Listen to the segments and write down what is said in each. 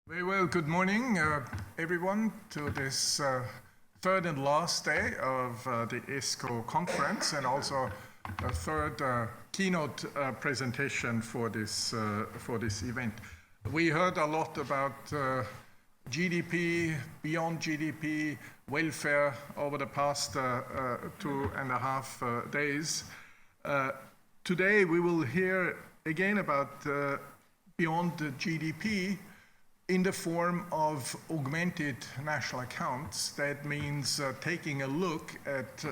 Very well, good morning, everyone, to this third and last day of the ESCoE conference, and also a third keynote presentation for this event. We heard a lot about GDP, beyond GDP, welfare over the past 2.5 days. Today we will hear again about beyond the GDP, in the form of augmented national accounts. That means taking a look at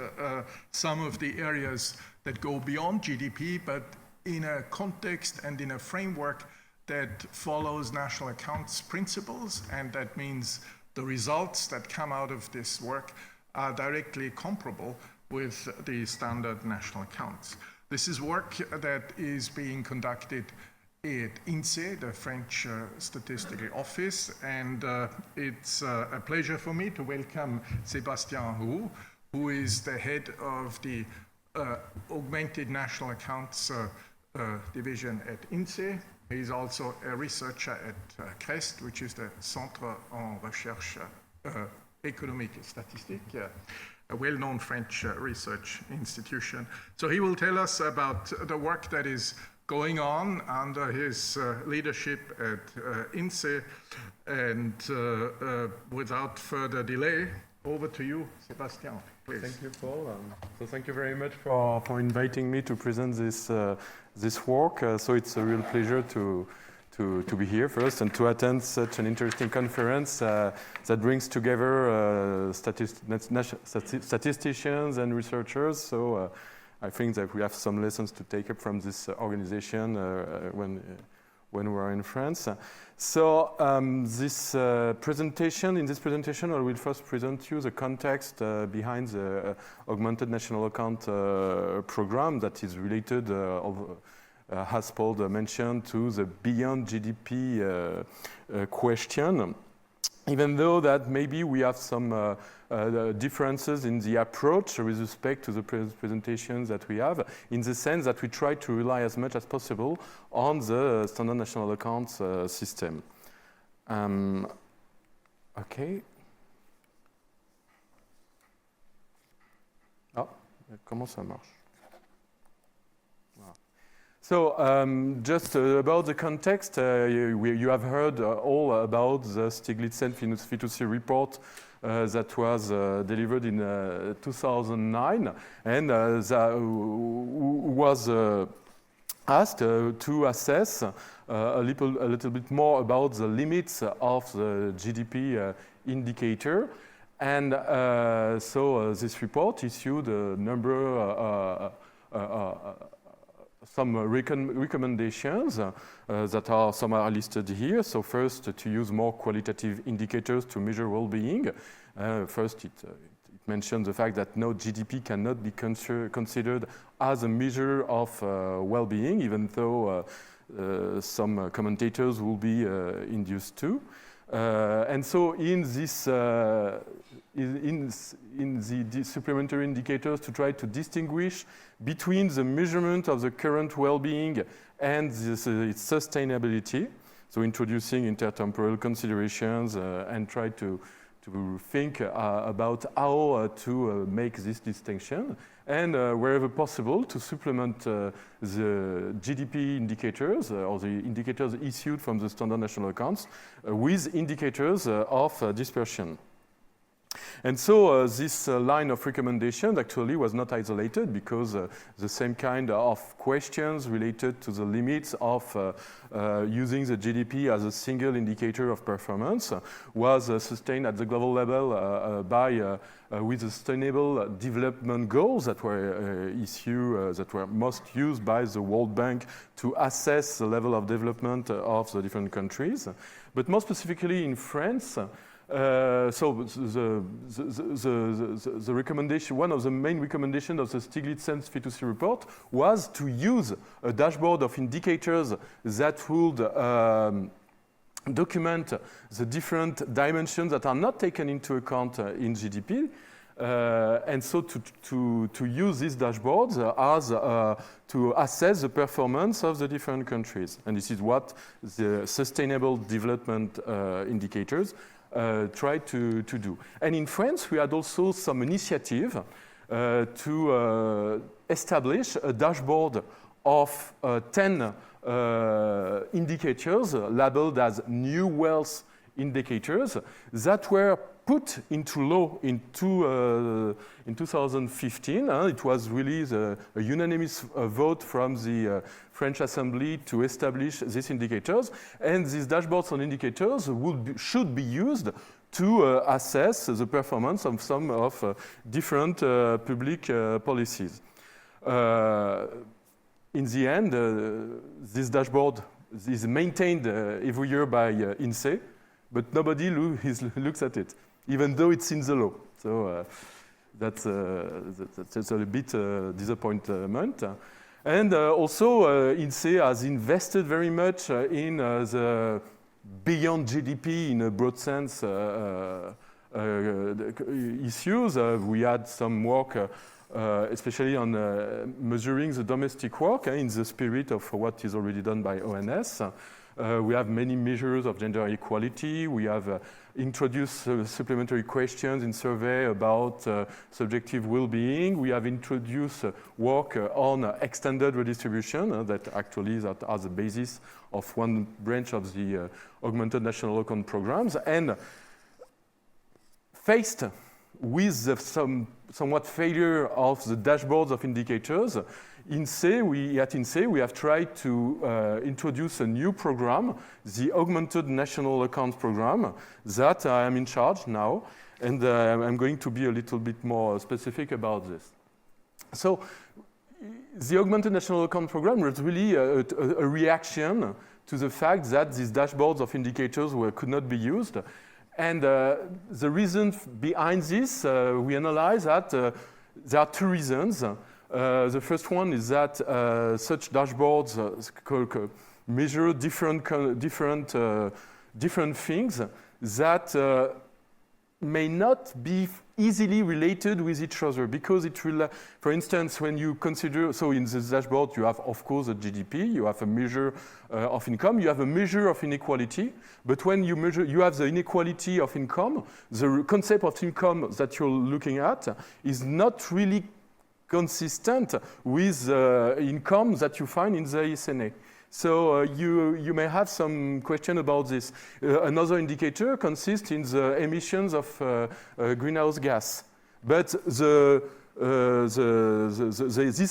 some of the areas that go beyond GDP, but in a context and in a framework that follows national accounts principles, and that means the results that come out of this work are directly comparable with the standard national accounts. This is work that is being conducted at INSEE, the French Statistical Office, and it's a pleasure for me to welcome Sébastien Roux, who is the head of the Augmented National Accounts division at INSEE. He's also a researcher at CREST, which is the Centre en Recherche Économique et Statistique, a well-known French research institution. So he will tell us about the work that is going on under his leadership at INSEE, and without further delay, over to you, Sébastien, please. Thank you, Paul. So thank you very much for inviting me to present this work. So it's a real pleasure to be here first and to attend such an interesting conference that brings together statisticians and researchers. So I think that we have some lessons to take up from this organization when we're in France. So in this presentation, I will first present you the context behind the Augmented National Account program that is related, as Paul mentioned, to the beyond GDP question. Even though that maybe we have some differences in the approach with respect to the presentations that we have, in the sense that we try to rely as much as possible on the standard national accounts system. Okay. Ah, comment ça marche? So just about the context, you have heard all about the Stiglitz-Fitusy report that was delivered in 2009, and that was asked to assess a little bit more about the limits of the GDP indicator. And so this report issued a number some recommendations that some are listed here. So first, to use more qualitative indicators to measure well-being. First, it mentions the fact that no GDP cannot be considered as a measure of well-being, even though some commentators will be induced to. And so in this in the supplementary indicators, to try to distinguish between the measurement of the current well-being and its sustainability, so introducing intertemporal considerations and try to think about how to make this distinction, and wherever possible to supplement the GDP indicators or the indicators issued from the standard national accounts with indicators of dispersion. And so this line of recommendation actually was not isolated, because the same kind of questions related to the limits of using the GDP as a single indicator of performance was sustained at the global level by with the Sustainable Development Goals that were issued, that were most used by the World Bank to assess the level of development of the different countries. But more specifically in France, so the recommendation, one of the main recommendations of the Stiglitz-Fitusy report was to use a dashboard of indicators that would document the different dimensions that are not taken into account in GDP, And so to use these dashboards as to assess the performance of the different countries. And this is what the sustainable development indicators try to do. And in France, we had also some initiative to establish a dashboard of 10 indicators labeled as new wealth indicators that were put into law in 2015. It was really a unanimous vote from the French Assembly to establish these indicators. And these dashboards and indicators should be used to assess the performance of some of different public policies. In the end, this dashboard is maintained every year by INSEE, but nobody looks at it, even though it's in the law. So that's a bit disappointment. And also, INSEE has invested very much in the beyond GDP in a broad sense issues. We had some work, especially on measuring the domestic work in the spirit of what is already done by ONS. We have many measures of gender equality. We have introduced supplementary questions in survey about subjective well-being. We have introduced work on extended redistribution that actually is at the basis of one branch of the augmented national account programs. And faced with the somewhat failure of the dashboards of indicators, at INSEE, we have tried to introduce a new program, the Augmented National Accounts Program, that I am in charge now, and I'm going to be a little bit more specific about this. So, the Augmented National Account Program was really a reaction to the fact that these dashboards of indicators could not be used. And the reason behind this, we analyze that there are two reasons. The first one is that such dashboards measure different things that may not be easily related with each other, because it will, for instance, when you consider, so in this dashboard you have of course a GDP, you have a measure of income, you have a measure of inequality, but when you measure, you have the inequality of income, the concept of income that you're looking at is not really consistent with income that you find in the ESCoE. So you may have some question about this. Another indicator consists in the emissions of greenhouse gas, but these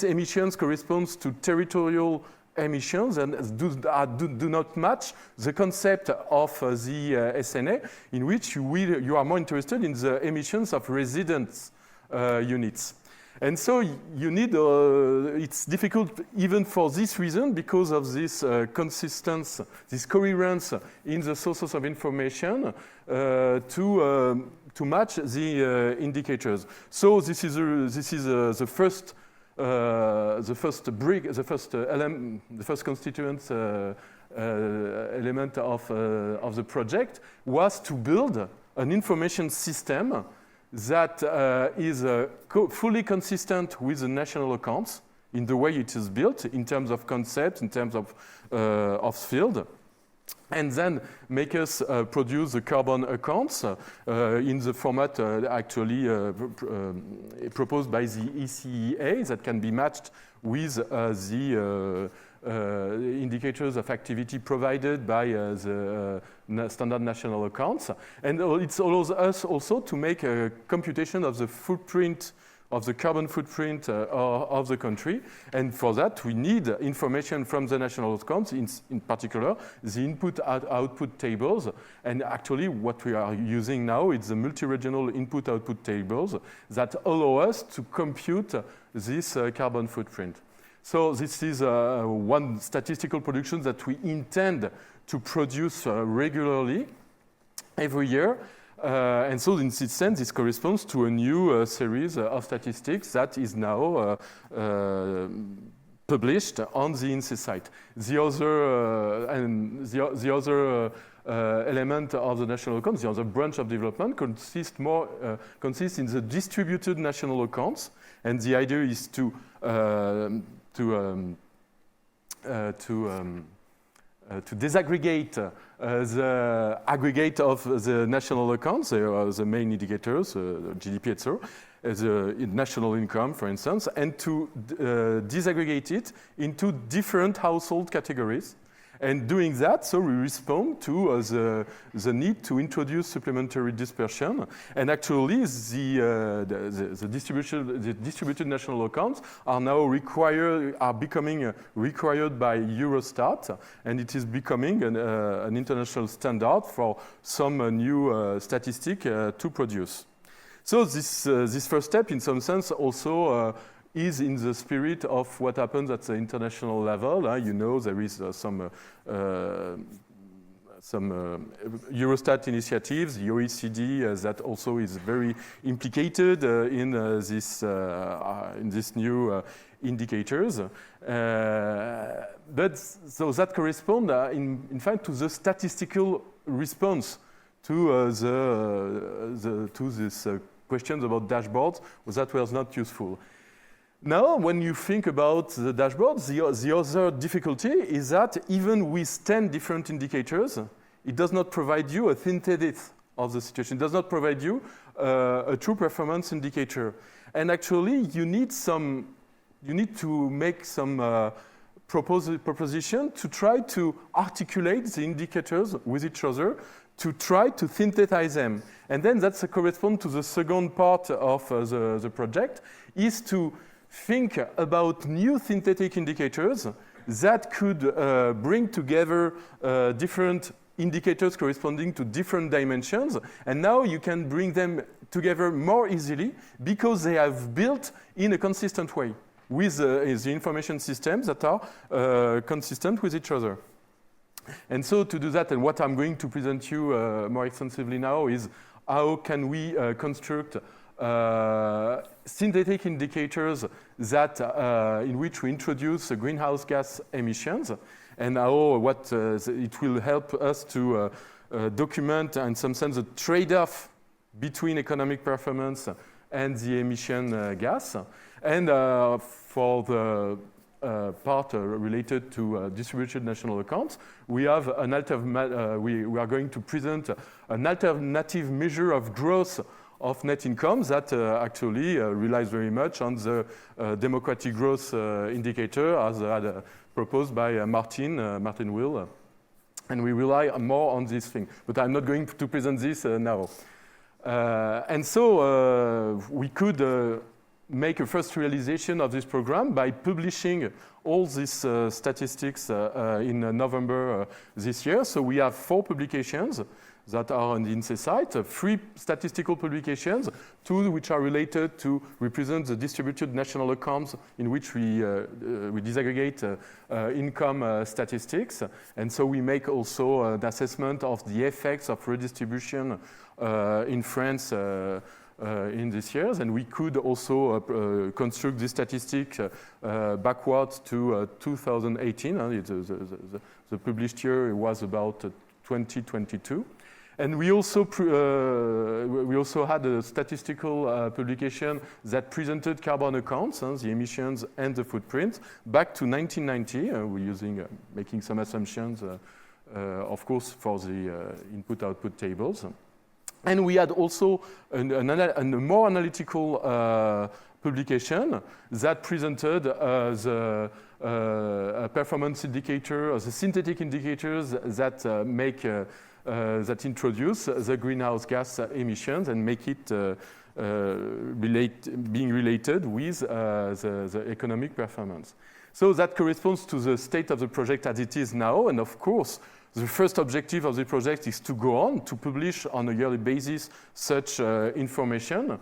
emissions corresponds to territorial emissions and do not match the concept of the ESCoE, in which you are more interested in the emissions of residence units. And so you need, it's difficult even for this reason, because of this consistency, this coherence in the sources of information to match the indicators. So this is the first brick, the first constituent element of the project was to build an information system that is fully consistent with the national accounts in the way it is built, in terms of concept, in terms of field, and then make us produce the carbon accounts in the format actually proposed by the ECEA that can be matched with the indicators of activity provided by the standard national accounts. And it allows us also to make a computation of the footprint, of the carbon footprint of the country. And for that, we need information from the national accounts, in particular, the input-output tables. And actually, what we are using now is the multi-regional input-output tables that allow us to compute this carbon footprint. So this is one statistical production that we intend to produce regularly every year. And so in this sense, this corresponds to a new series of statistics that is now published on the INSEE site. The other element of the national accounts, the other branch of development, consists in the distributed national accounts, and the idea is to disaggregate the aggregate of the national accounts, the main indicators, GDP, etc., the national income, for instance, and to disaggregate it into different household categories. And doing that, so we respond to the need to introduce supplementary dispersion. And actually, the distributed national accounts are now becoming required by Eurostat, and it is becoming an international standard for some new statistic to produce. So this first step, in some sense, also is in the spirit of what happens at the international level. You know, there is some Eurostat initiatives, the OECD, that also is very implicated in this new indicators. But so that corresponds, in fact, to the statistical response to this questions about dashboards that was not useful. Now, when you think about the dashboards, the other difficulty is that even with 10 different indicators, it does not provide you a synthesis of the situation. It does not provide you a true performance indicator. And actually, you need to make some proposition to try to articulate the indicators with each other, to try to synthesize them. And then that corresponds to the second part of the project, is to think about new synthetic indicators that could bring together different indicators corresponding to different dimensions. And now you can bring them together more easily because they have built in a consistent way with the information systems that are consistent with each other. And so to do that, and what I'm going to present you more extensively now is how can we construct synthetic indicators that in which we introduce greenhouse gas emissions, and how it will help us to document, in some sense, the trade-off between economic performance and the emission gas. And for the part related to distributed national accounts, we have we are going to present an alternative measure of growth of net income that actually relies very much on the democratic growth indicator as proposed by Martin Will. And we rely more on this thing. But I'm not going to present this now. And so we could make a first realization of this program by publishing all these statistics in November this year. So we have 4 publications that are on the INSEE site, 3 statistical publications, 2 which are related to represent the distributed national accounts in which we disaggregate income statistics. And so we make also an assessment of the effects of redistribution in France in these years. And we could also construct this statistic backwards to 2018. The published year was about 2022. And we also had a statistical publication that presented carbon accounts, the emissions and the footprint, back to 1990. We're making some assumptions, of course, for the input-output tables. And we had also a more analytical publication that presented the performance indicator, the synthetic indicators that that introduce the greenhouse gas emissions and make it being related with the economic performance. So that corresponds to the state of the project as it is now. And of course, the first objective of the project is to go on to publish on a yearly basis such information,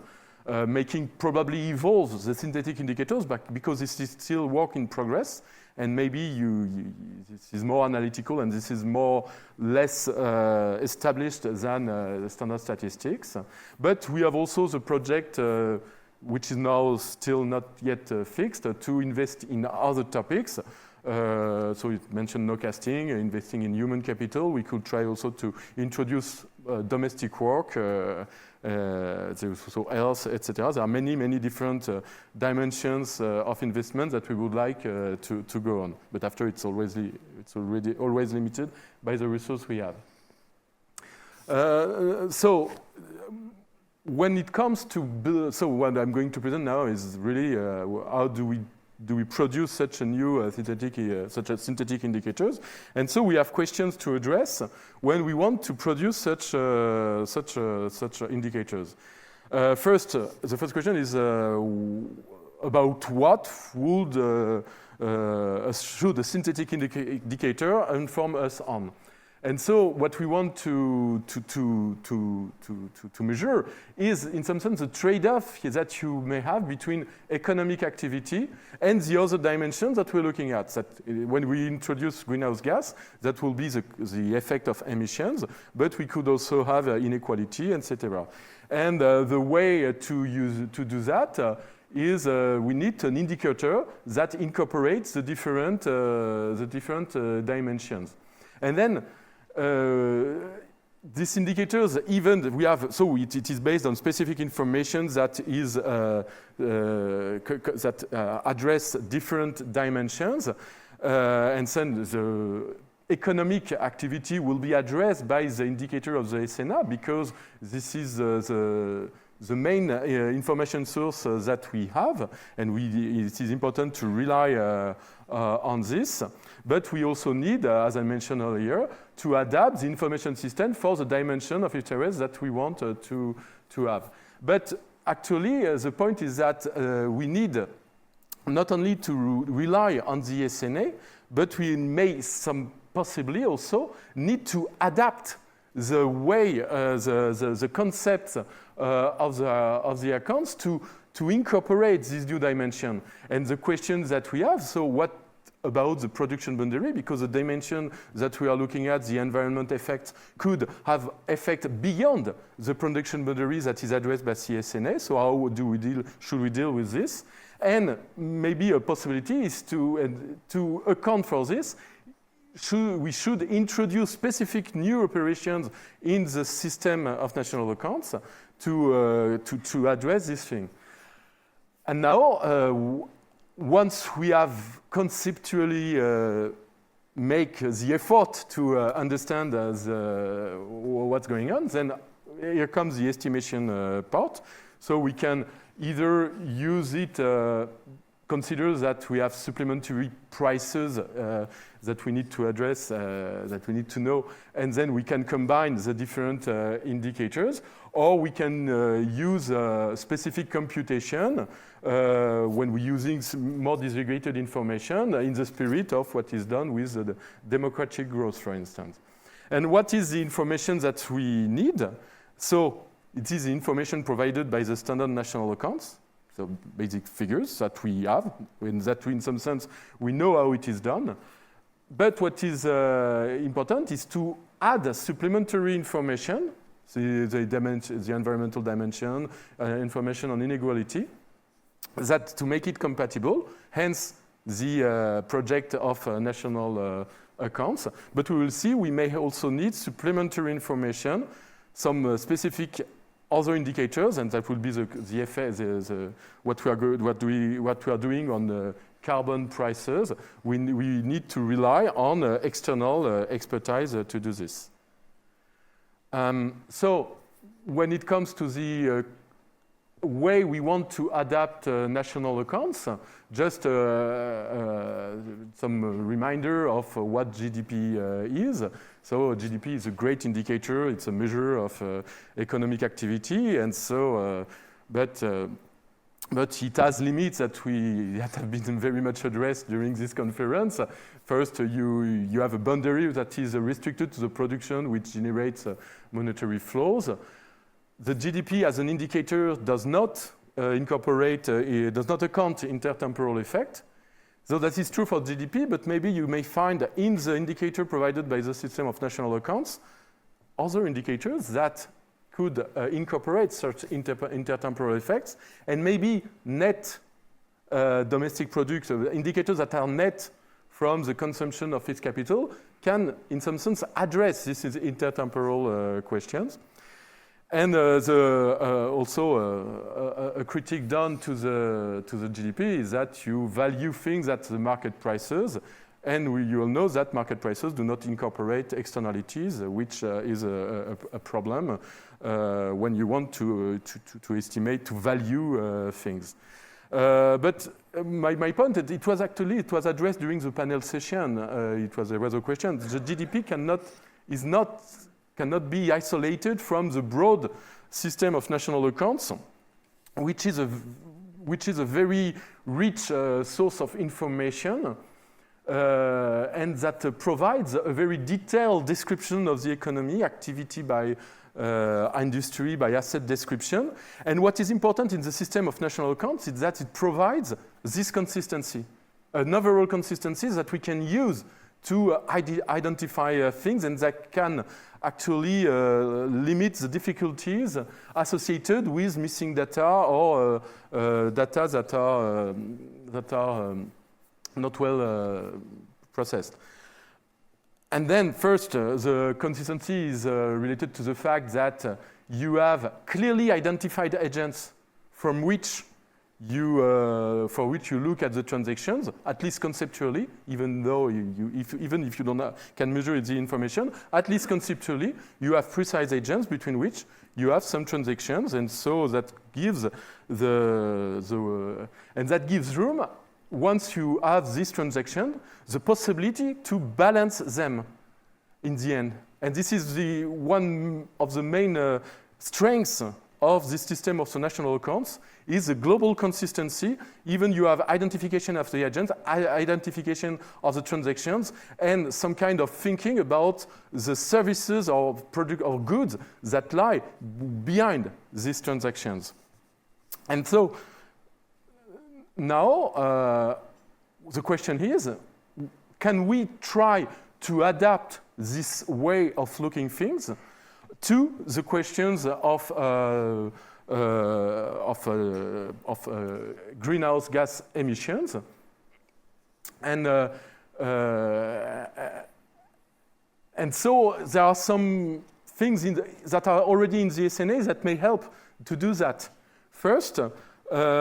making probably evolve the synthetic indicators, but because this is still work in progress. And maybe this is more analytical and this is less established than the standard statistics. But we have also the project, which is now still not yet fixed, to invest in other topics, So it mentioned no casting, investing in human capital. We could try also to introduce domestic work, so health, etc. There are many, many different dimensions of investment that we would like to go on. But after, it's already always limited by the resource we have. So when it comes to build, so what I'm going to present now is really how do we produce such a new synthetic indicators? And so we have questions to address when we want to produce such indicators. The first question is about what should a synthetic indicator inform us on? And so what we want to measure is, in some sense, the trade-off that you may have between economic activity and the other dimensions that we're looking at. That when we introduce greenhouse gas, that will be the effect of emissions, but we could also have inequality, etc. And the way to do that is we need an indicator that incorporates the different dimensions. And then these indicators, even we have, so it is based on specific information that is address different dimensions, and then the economic activity will be addressed by the indicator of the ESCoE because this is the main information source that we have, and it is important to rely on this. But we also need, as I mentioned earlier, to adapt the information system for the dimension of interest that we want to have. But actually, the point is that we need not only to rely on the ESCoE, but we may possibly also need to adapt the way, the concept of the accounts to incorporate this new dimension. And the question that we have, so what about the production boundary? Because the dimension that we are looking at, the environment effect, could have effect beyond the production boundary that is addressed by the ESCoE. So how should we deal with this? And maybe a possibility is to account for this. We should introduce specific new operations in the system of national accounts to address this thing. And now, once we have conceptually make the effort to understand what's going on, then here comes the estimation part. So we can either use it, consider that we have supplementary prices that we need to address, that we need to know, and then we can combine the different indicators, or we can use specific computation when we're using more disaggregated information in the spirit of what is done with the democratic growth, for instance. And what is the information that we need? So it is the information provided by the standard national accounts, so basic figures that we have, in some sense we know how it is done. But what is important is to add supplementary information, the environmental dimension, information on inequality, that to make it compatible, hence the project of national accounts. But we will see we may also need supplementary information, some specific other indicators, and that will be the effect, what we are doing on the carbon prices. We need to rely on external expertise to do this. So when it comes to the way we want to adapt national accounts, just some reminder of what GDP is. So GDP is a great indicator. It's a measure of economic activity, and so, but it has limits that have been very much addressed during this conference. First, you have a boundary that is restricted to the production, which generates monetary flows. The GDP as an indicator does not account intertemporal effect. So that is true for GDP, but maybe you may find in the indicator provided by the system of national accounts other indicators that could incorporate such intertemporal effects, and maybe net domestic product, indicators that are net from the consumption of fixed capital can, in some sense, address these intertemporal questions. And also a critique done to the GDP is that you value things at the market prices, and you will know that market prices do not incorporate externalities, which is a problem when you want to estimate, to value things. But my point, it was addressed during the panel session. There was a question. The GDP cannot be isolated from the broad system of national accounts, which is a very rich source of information, and that provides a very detailed description of the economy, activity by industry, by asset description. And what is important in the system of national accounts is that it provides this consistency, an overall consistency that we can use to identify things, and that can actually limit the difficulties associated with missing data or data that are not well processed. And then first, the consistency is related to the fact that you have clearly identified agents from which for which you look at the transactions, at least conceptually, even though even if you can measure the information, at least conceptually, you have precise agents between which you have some transactions, and so that gives and that gives room, once you have this transaction, the possibility to balance them in the end. And this is one of the main strengths of this system of the national accounts, is a global consistency. Even you have identification of the agents, identification of the transactions, and some kind of thinking about the services or product or goods that lie behind these transactions. And so now the question is, can we try to adapt this way of looking things to the questions of greenhouse gas emissions, and so there are some things that are already in the SNA that may help to do that. First, there are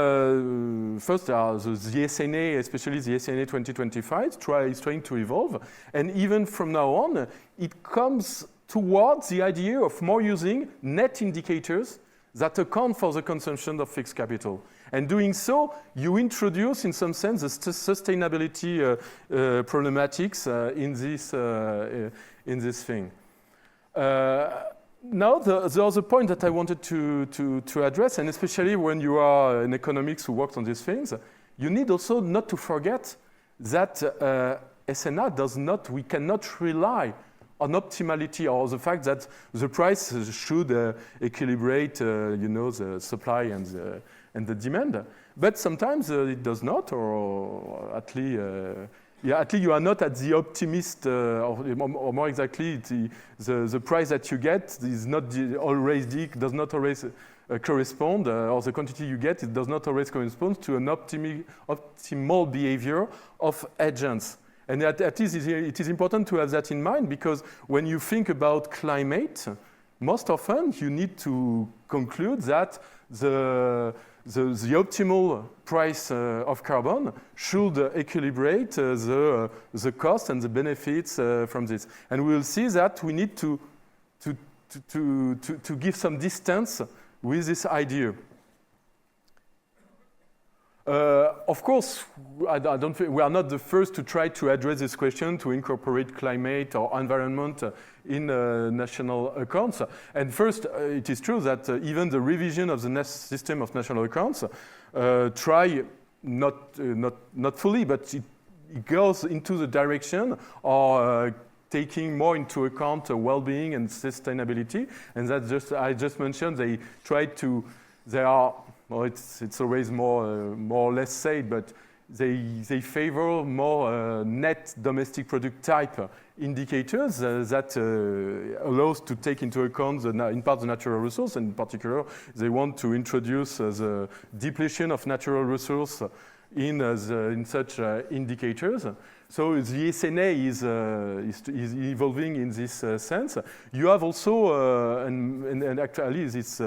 the SNA, especially the SNA 2025, is trying to evolve, and even from now on, it comes towards the idea of more using net indicators that account for the consumption of fixed capital. And doing so, you introduce, in some sense, the sustainability problematics in this thing. Now, the other point that I wanted to address, and especially when you are an economist who works on these things, you need also not to forget that SNA we cannot rely on optimality, or the fact that the price should equilibrate, the supply and the demand. But sometimes it does not, or at least you are not at the optimist, or more exactly, the price that you get is not does not always correspond, or the quantity you get, it does not always correspond to an optimal behavior of agents. And at least it is important to have that in mind, because when you think about climate, most often you need to conclude that the optimal price of carbon should equilibrate the cost and the benefits from this. And we will see that we need to give some distance with this idea. Of course, I don't think we are not the first to try to address this question, to incorporate climate or environment in national accounts. And first, it is true that even the revision of the system of national accounts try not fully, but it goes into the direction of taking more into account well-being and sustainability. And that I just mentioned, they try to. Well, it's always more or less said, but they favor more net domestic product type indicators that allows to take into account in part the natural resource, and in particular they want to introduce the depletion of natural resource in such indicators. So the ESNA is evolving in this sense. You have also, and actually it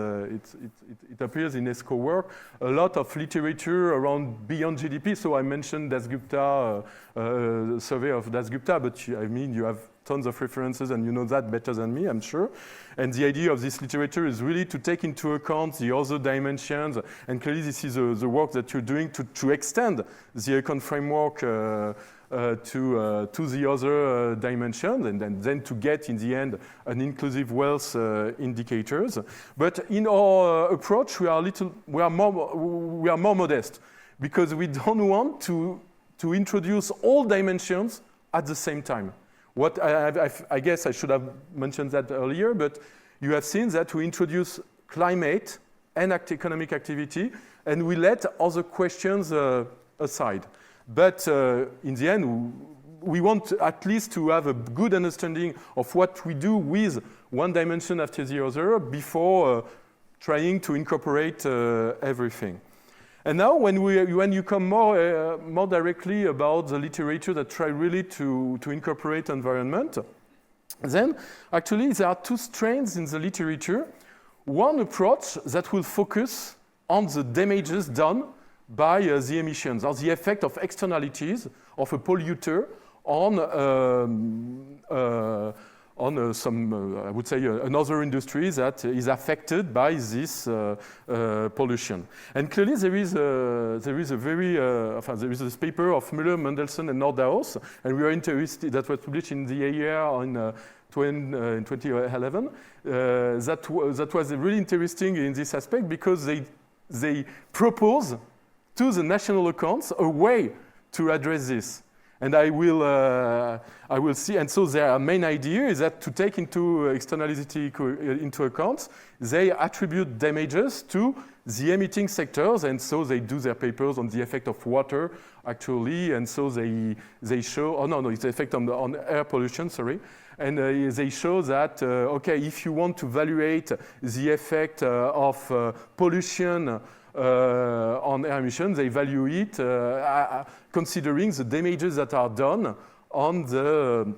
appears in ESCoE work, a lot of literature around beyond GDP. So I mentioned Dasgupta, survey of Dasgupta, but I mean you have tons of references and you know that better than me, I'm sure. And the idea of this literature is really to take into account the other dimensions. And clearly this is the work that you're doing to extend the econ framework to the other dimensions, and then to get in the end an inclusive wealth indicators. But in our approach, we are more modest because we don't want to introduce all dimensions at the same time. What I guess I should have mentioned that earlier, but you have seen that we introduce climate and economic activity, and we let other questions aside. But in the end, we want at least to have a good understanding of what we do with one dimension after the other before trying to incorporate everything. And now when you come more directly about the literature that try really to incorporate environment, then actually there are two strands in the literature. One approach that will focus on the damages done by the emissions, or the effect of externalities of a polluter on some, I would say, another industry that is affected by this pollution. And clearly there is this paper of Müller, Mendelssohn, and Nordhaus, and we are interested, that was published in the AER in 2011, that was really interesting in this aspect because they propose to the national accounts a way to address this. And I will see, and so their main idea is that to take into externality into account, they attribute damages to the emitting sectors, and so they do their papers on the effect of water, actually, and so they show, it's the effect on air pollution, sorry, and they show that, okay, if you want to evaluate the effect of pollution on air emissions, they value it considering the damages that are done on the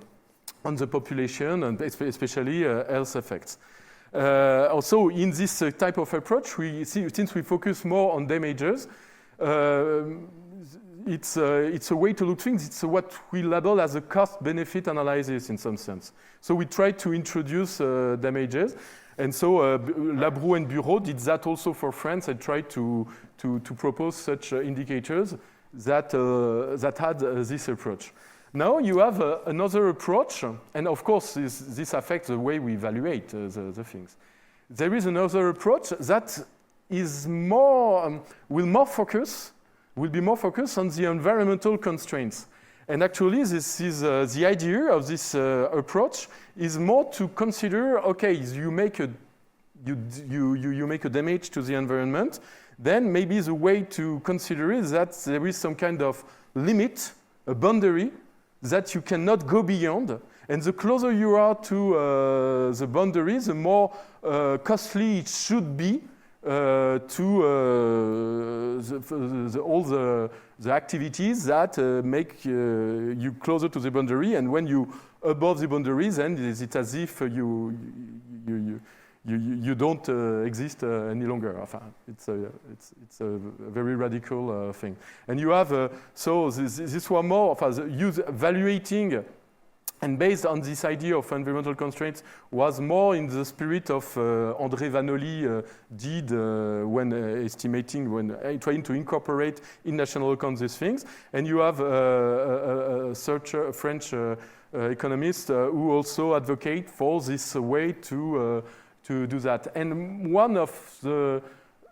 population and especially health effects. Also, in this type of approach, since we focus more on damages, it's a way to look things. It's what we label as a cost-benefit analysis in some sense. So we try to introduce damages. And so Labroux and Bureau did that also for France and tried to propose such indicators that had this approach. Now you have another approach, and of course this affects the way we evaluate the things. There is another approach that is will be more focused on the environmental constraints. And actually, this is the idea of this approach is more to consider, okay, you make a damage to the environment, then maybe the way to consider is that there is some kind of limit, a boundary that you cannot go beyond. And the closer you are to the boundary, the more costly it should be to all the activities that make you closer to the boundary, and when you above the boundaries, then it's as if you don't exist any longer. It's a very radical thing. And you have so this was more of evaluating. And based on this idea of environmental constraints was more in the spirit of André Vanoli did when estimating, when trying to incorporate in national accounts these things. And you have a French economist who also advocate for this way to do that. And one of the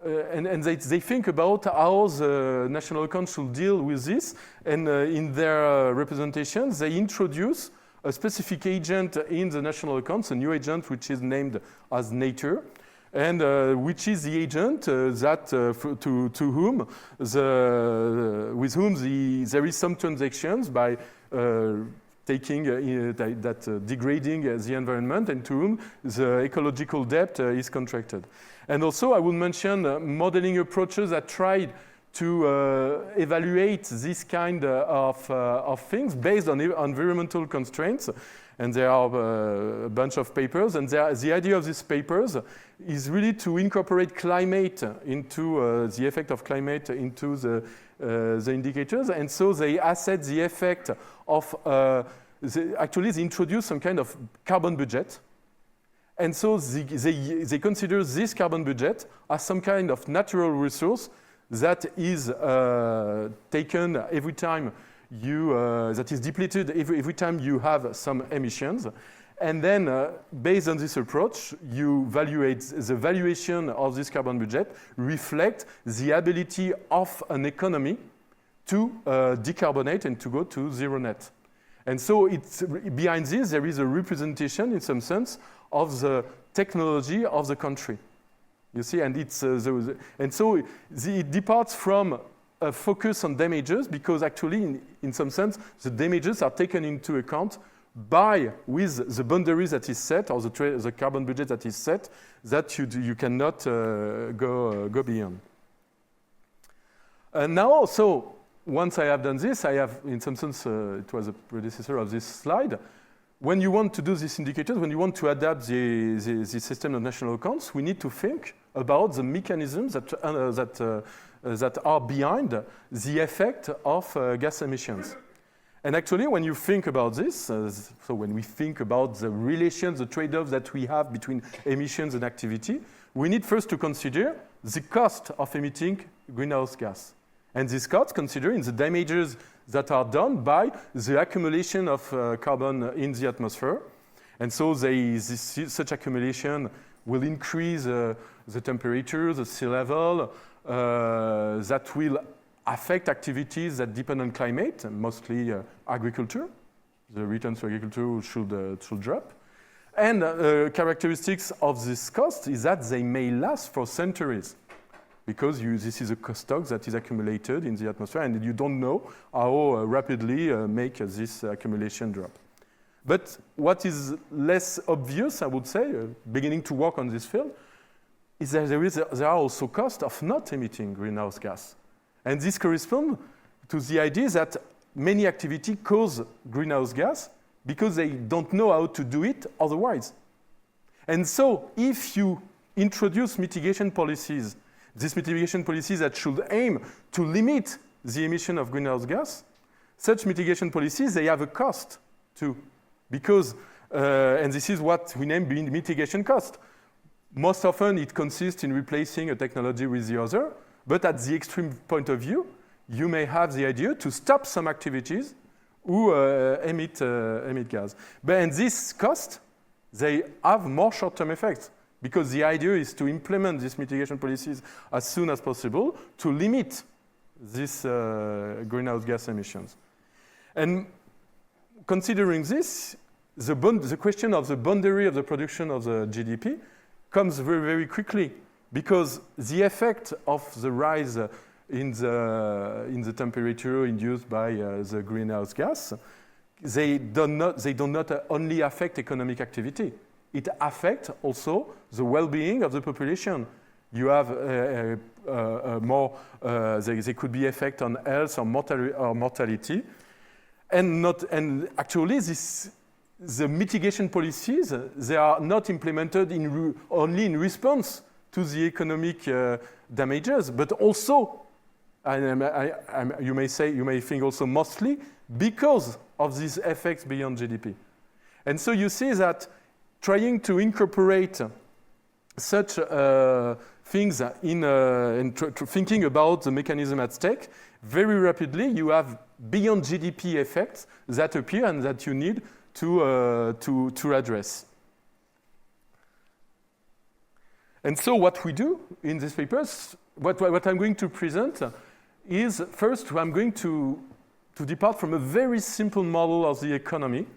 and they think about how the national accounts should deal with this. And in their representations, they introduce a specific agent in the national accounts, a new agent which is named as nature, and which is the agent that with whom there is some transactions by taking degrading the environment, and to whom the ecological debt is contracted. And also, I will mention modeling approaches that tried to evaluate this kind of things based on environmental constraints. And there are a bunch of papers. And the idea of these papers is really to incorporate climate into the effect of climate into the indicators. And so they assess the effect of, actually they introduce some kind of carbon budget. And so they consider this carbon budget as some kind of natural resource that is taken every time that is depleted every time you have some emissions. And then, based on this approach, you evaluate the valuation of this carbon budget, reflect the ability of an economy to decarbonate and to go to zero net. And so behind this, there is a representation, in some sense, of the technology of the country. You see, and so it departs from a focus on damages, because actually, in some sense, the damages are taken into account with the boundaries that is set, or the carbon budget that is set, that you cannot go beyond. Now, so once I have done this, I have, in some sense, it was a predecessor of this slide. When you want to do these indicators, when you want to adapt the system of national accounts, we need to think about the mechanisms that are behind the effect of gas emissions. And actually, when you think about this, so when we think about the relations, the trade-offs that we have between emissions and activity, we need first to consider the cost of emitting greenhouse gas. And this cost considering the damages that are done by the accumulation of carbon in the atmosphere. And so such accumulation will increase the temperature, the sea level, that will affect activities that depend on climate, and mostly agriculture. The returns to agriculture should drop. And characteristics of this cost is that they may last for centuries, because this is a cost stock that is accumulated in the atmosphere, and you don't know how rapidly make this accumulation drop. But what is less obvious, I would say, beginning to work on this field, is that there are also costs of not emitting greenhouse gas. And this corresponds to the idea that many activities cause greenhouse gas because they don't know how to do it otherwise. And so if you introduce mitigation policies, these mitigation policies that should aim to limit the emission of greenhouse gas, such mitigation policies, they have a cost too. Because, and this is what we name mitigation cost. Most often it consists in replacing a technology with the other, but at the extreme point of view, you may have the idea to stop some activities who emit gas. But these costs, they have more short-term effects, because the idea is to implement these mitigation policies as soon as possible to limit these greenhouse gas emissions. And considering this, the question of the boundary of the production of the GDP comes very, very quickly, because the effect of the rise in the temperature induced by the greenhouse gas, they do not only affect economic activity. It affects also the well-being of the population. You have there could be effect on health or mortality, and actually the mitigation policies, they are not implemented only in response to the economic damages, but also, you may think also mostly because of these effects beyond GDP. And so you see that trying to incorporate such things in thinking about the mechanism at stake, very rapidly you have beyond GDP effects that appear and that you need to address. And so what we do in these papers, what I'm going to present is, first, I'm going to depart from a very simple model of the economy,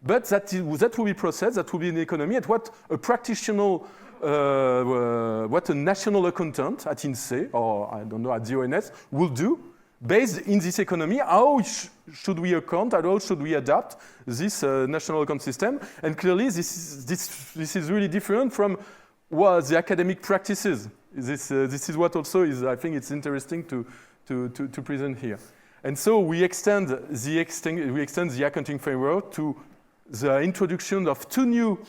but that will be processed, that will be an economy, and what a practitioner, what a national accountant at INSEE, or I don't know, at the ONS, will do, based in this economy, how should we account, how should we adapt this national account system? And clearly, this is really different from the academic practices. This is what also is, I think it's interesting to present here. And so we extend the accounting framework to the introduction of two new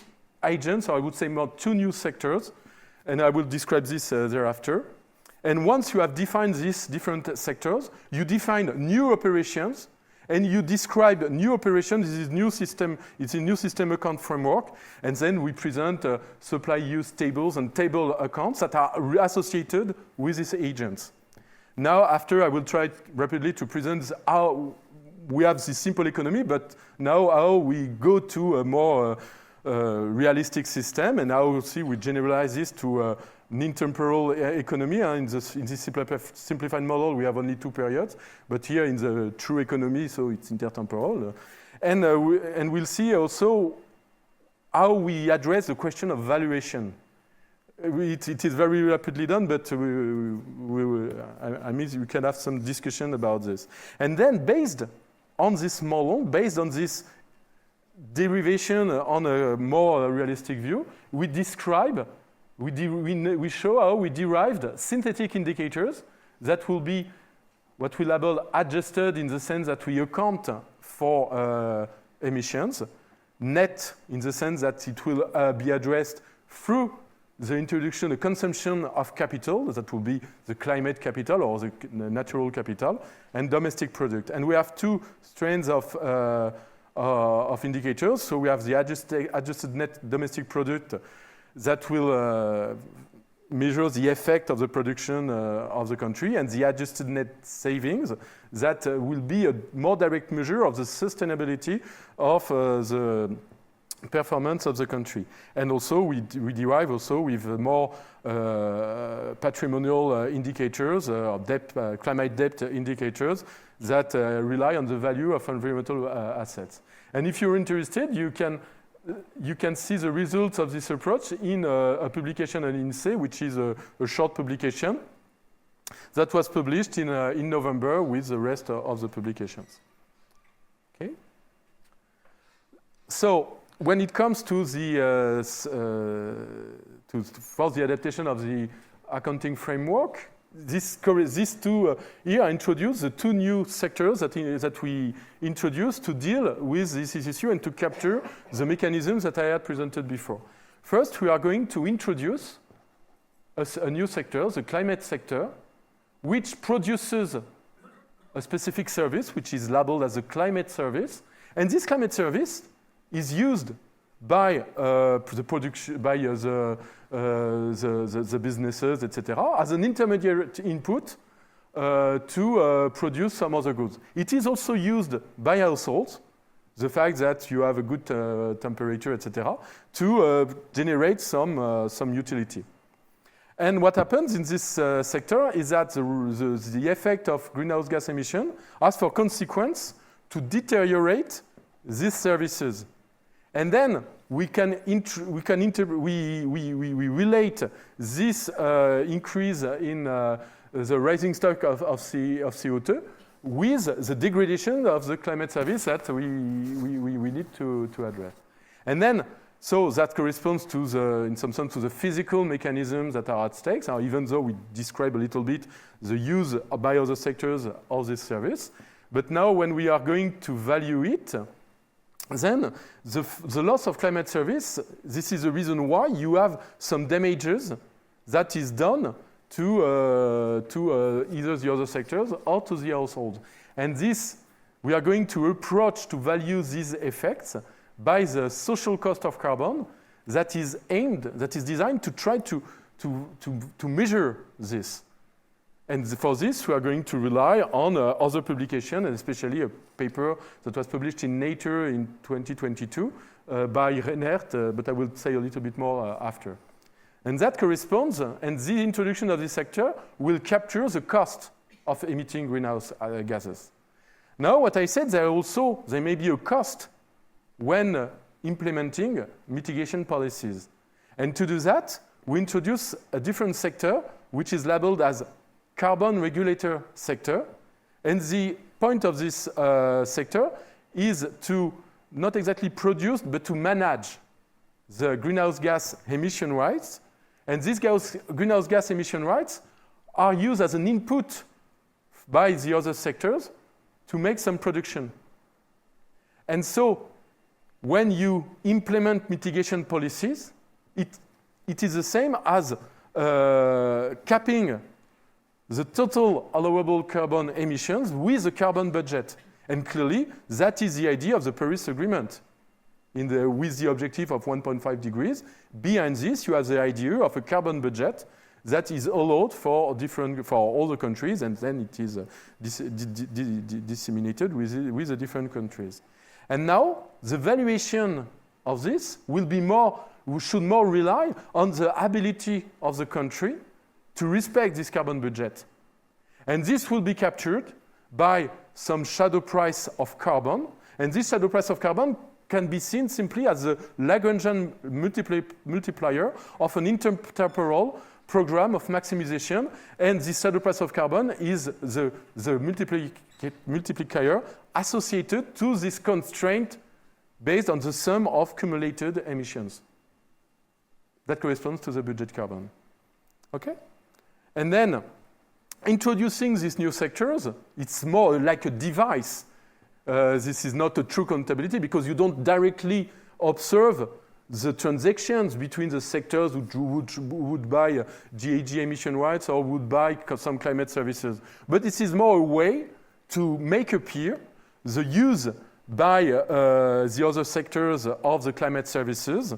agents, or I would say more two new sectors, and I will describe this thereafter. And once you have defined these different sectors, you define new operations, and you describe new operations. This is new system. It's a new system account framework, and then we present supply use tables and table accounts that are associated with these agents. Now, after I will try rapidly to present how we have this simple economy, but now how we go to a more realistic system, and how we generalize this to an intemporal economy. In this simplified model, we have only 2 periods, but here in the true economy, so it's intertemporal. And we'll see also how we address the question of valuation. It is very rapidly done, but I mean, we can have some discussion about this. And then based on this model, based on this derivation on a more realistic view, we describe, we show how we derived synthetic indicators that will be what we label adjusted in the sense that we account for emissions, net in the sense that it will be addressed through the introduction, the consumption of capital, that will be the climate capital or the natural capital, and domestic product. And we have 2 strands of indicators. So we have the adjusted net domestic product that will measure the effect of the production of the country, and the adjusted net savings that will be a more direct measure of the sustainability of the performance of the country. And also we derive also with more patrimonial indicators, climate debt indicators that rely on the value of environmental assets. And if you're interested, you can see the results of this approach in a publication on INSEE, which is a short publication that was published in November with the rest of the publications. Okay. So when it comes to the for the adaptation of the accounting framework, these 2 here introduce the 2 new sectors that we introduced to deal with this issue and to capture the mechanisms that I had presented before. First, we are going to introduce a new sector, the climate sector, which produces a specific service, which is labeled as a climate service. And this climate service is used by the production, by the businesses, etc., as an intermediate input to produce some other goods. It is also used by households, the fact that you have a good temperature, etc., to generate some utility. And what happens in this sector is that the effect of greenhouse gas emission has for consequence to deteriorate these services. And then we relate this increase in the rising stock of CO2 with the degradation of the climate service that we need to address. And then, so that corresponds to in some sense, to the physical mechanisms that are at stake. Now, even though we describe a little bit the use by other sectors of this service, but now when we are going to value it, then the loss of climate service, this is the reason why you have some damages that is done to either the other sectors or to the household. And this, we are going to approach to value these effects by the social cost of carbon that is designed to try to measure this. And for this, we are going to rely on other publications, and especially a paper that was published in Nature in 2022 by Reinert, but I will say a little bit more after. And that corresponds, and the introduction of this sector will capture the cost of emitting greenhouse gases. Now, what I said, there may be a cost when implementing mitigation policies. And to do that, we introduce a different sector, which is labeled as carbon regulator sector. And the point of this sector is to not exactly produce, but to manage the greenhouse gas emission rights. And these greenhouse gas emission rights are used as an input by the other sectors to make some production. And so when you implement mitigation policies, it is the same as capping the total allowable carbon emissions with a carbon budget. And clearly, that is the idea of the Paris Agreement. With the objective of 1.5 degrees, behind this, you have the idea of a carbon budget that is allowed for all the countries, and then it is disseminated with the different countries. And now, the valuation of this should more rely on the ability of the country to respect this carbon budget. And this will be captured by some shadow price of carbon. And this shadow price of carbon can be seen simply as a Lagrangian multiplier of an intertemporal program of maximization. And this shadow price of carbon is the multiplier associated to this constraint based on the sum of cumulated emissions. That corresponds to the budget carbon. Okay? And then, introducing these new sectors, it's more like a device. This is not a true accountability because you don't directly observe the transactions between the sectors who would buy GHG emission rights or would buy some climate services. But this is more a way to make appear the use by the other sectors of the climate services,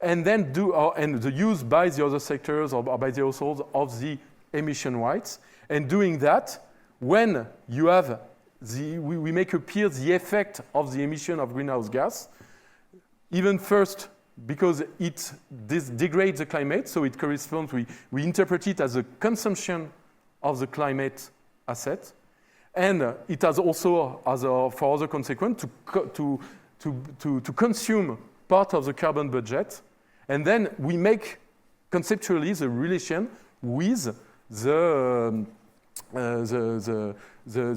and then and the use by the other sectors or by the households of the emission rights. And doing that, when you have we make appear the effect of the emission of greenhouse gas, even first because it degrades the climate, so it corresponds, we interpret it as a consumption of the climate asset. And it has also, for other consequence, to consume part of the carbon budget. And then we make conceptually the relation with the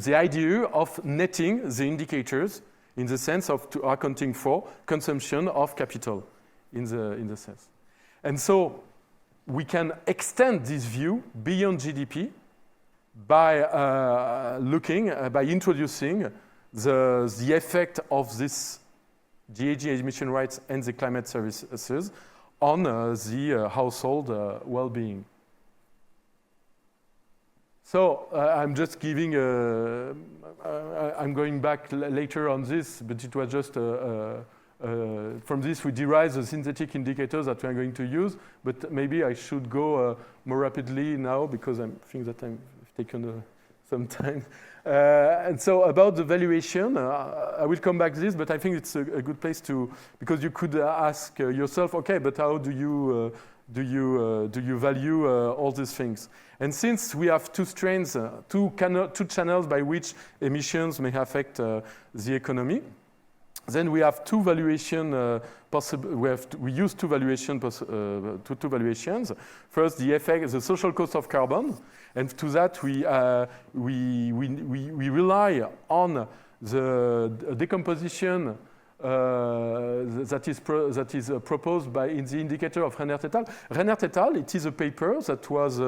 idea of netting the indicators in the sense of accounting for consumption of capital in the sense. And so we can extend this view beyond GDP by by introducing the effect of this GHG emission rights and the climate services on the household well-being. So I'm just giving I'm going back later on this, but it was just from this we derive the synthetic indicators that we are going to use. But maybe I should go more rapidly now because I think that I've taken some time. And so about the valuation, I will come back to this, but I think it's a good place to, because you could ask yourself, okay, but how do you value all these things? And since we have two strains, two channels by which emissions may affect the economy, then we have two valuation possible. We use two valuations. First, the effect, the social cost of carbon, and to that we rely on the decomposition that is proposed in the indicator of Reinert et al. Reinert et al. It is a paper that was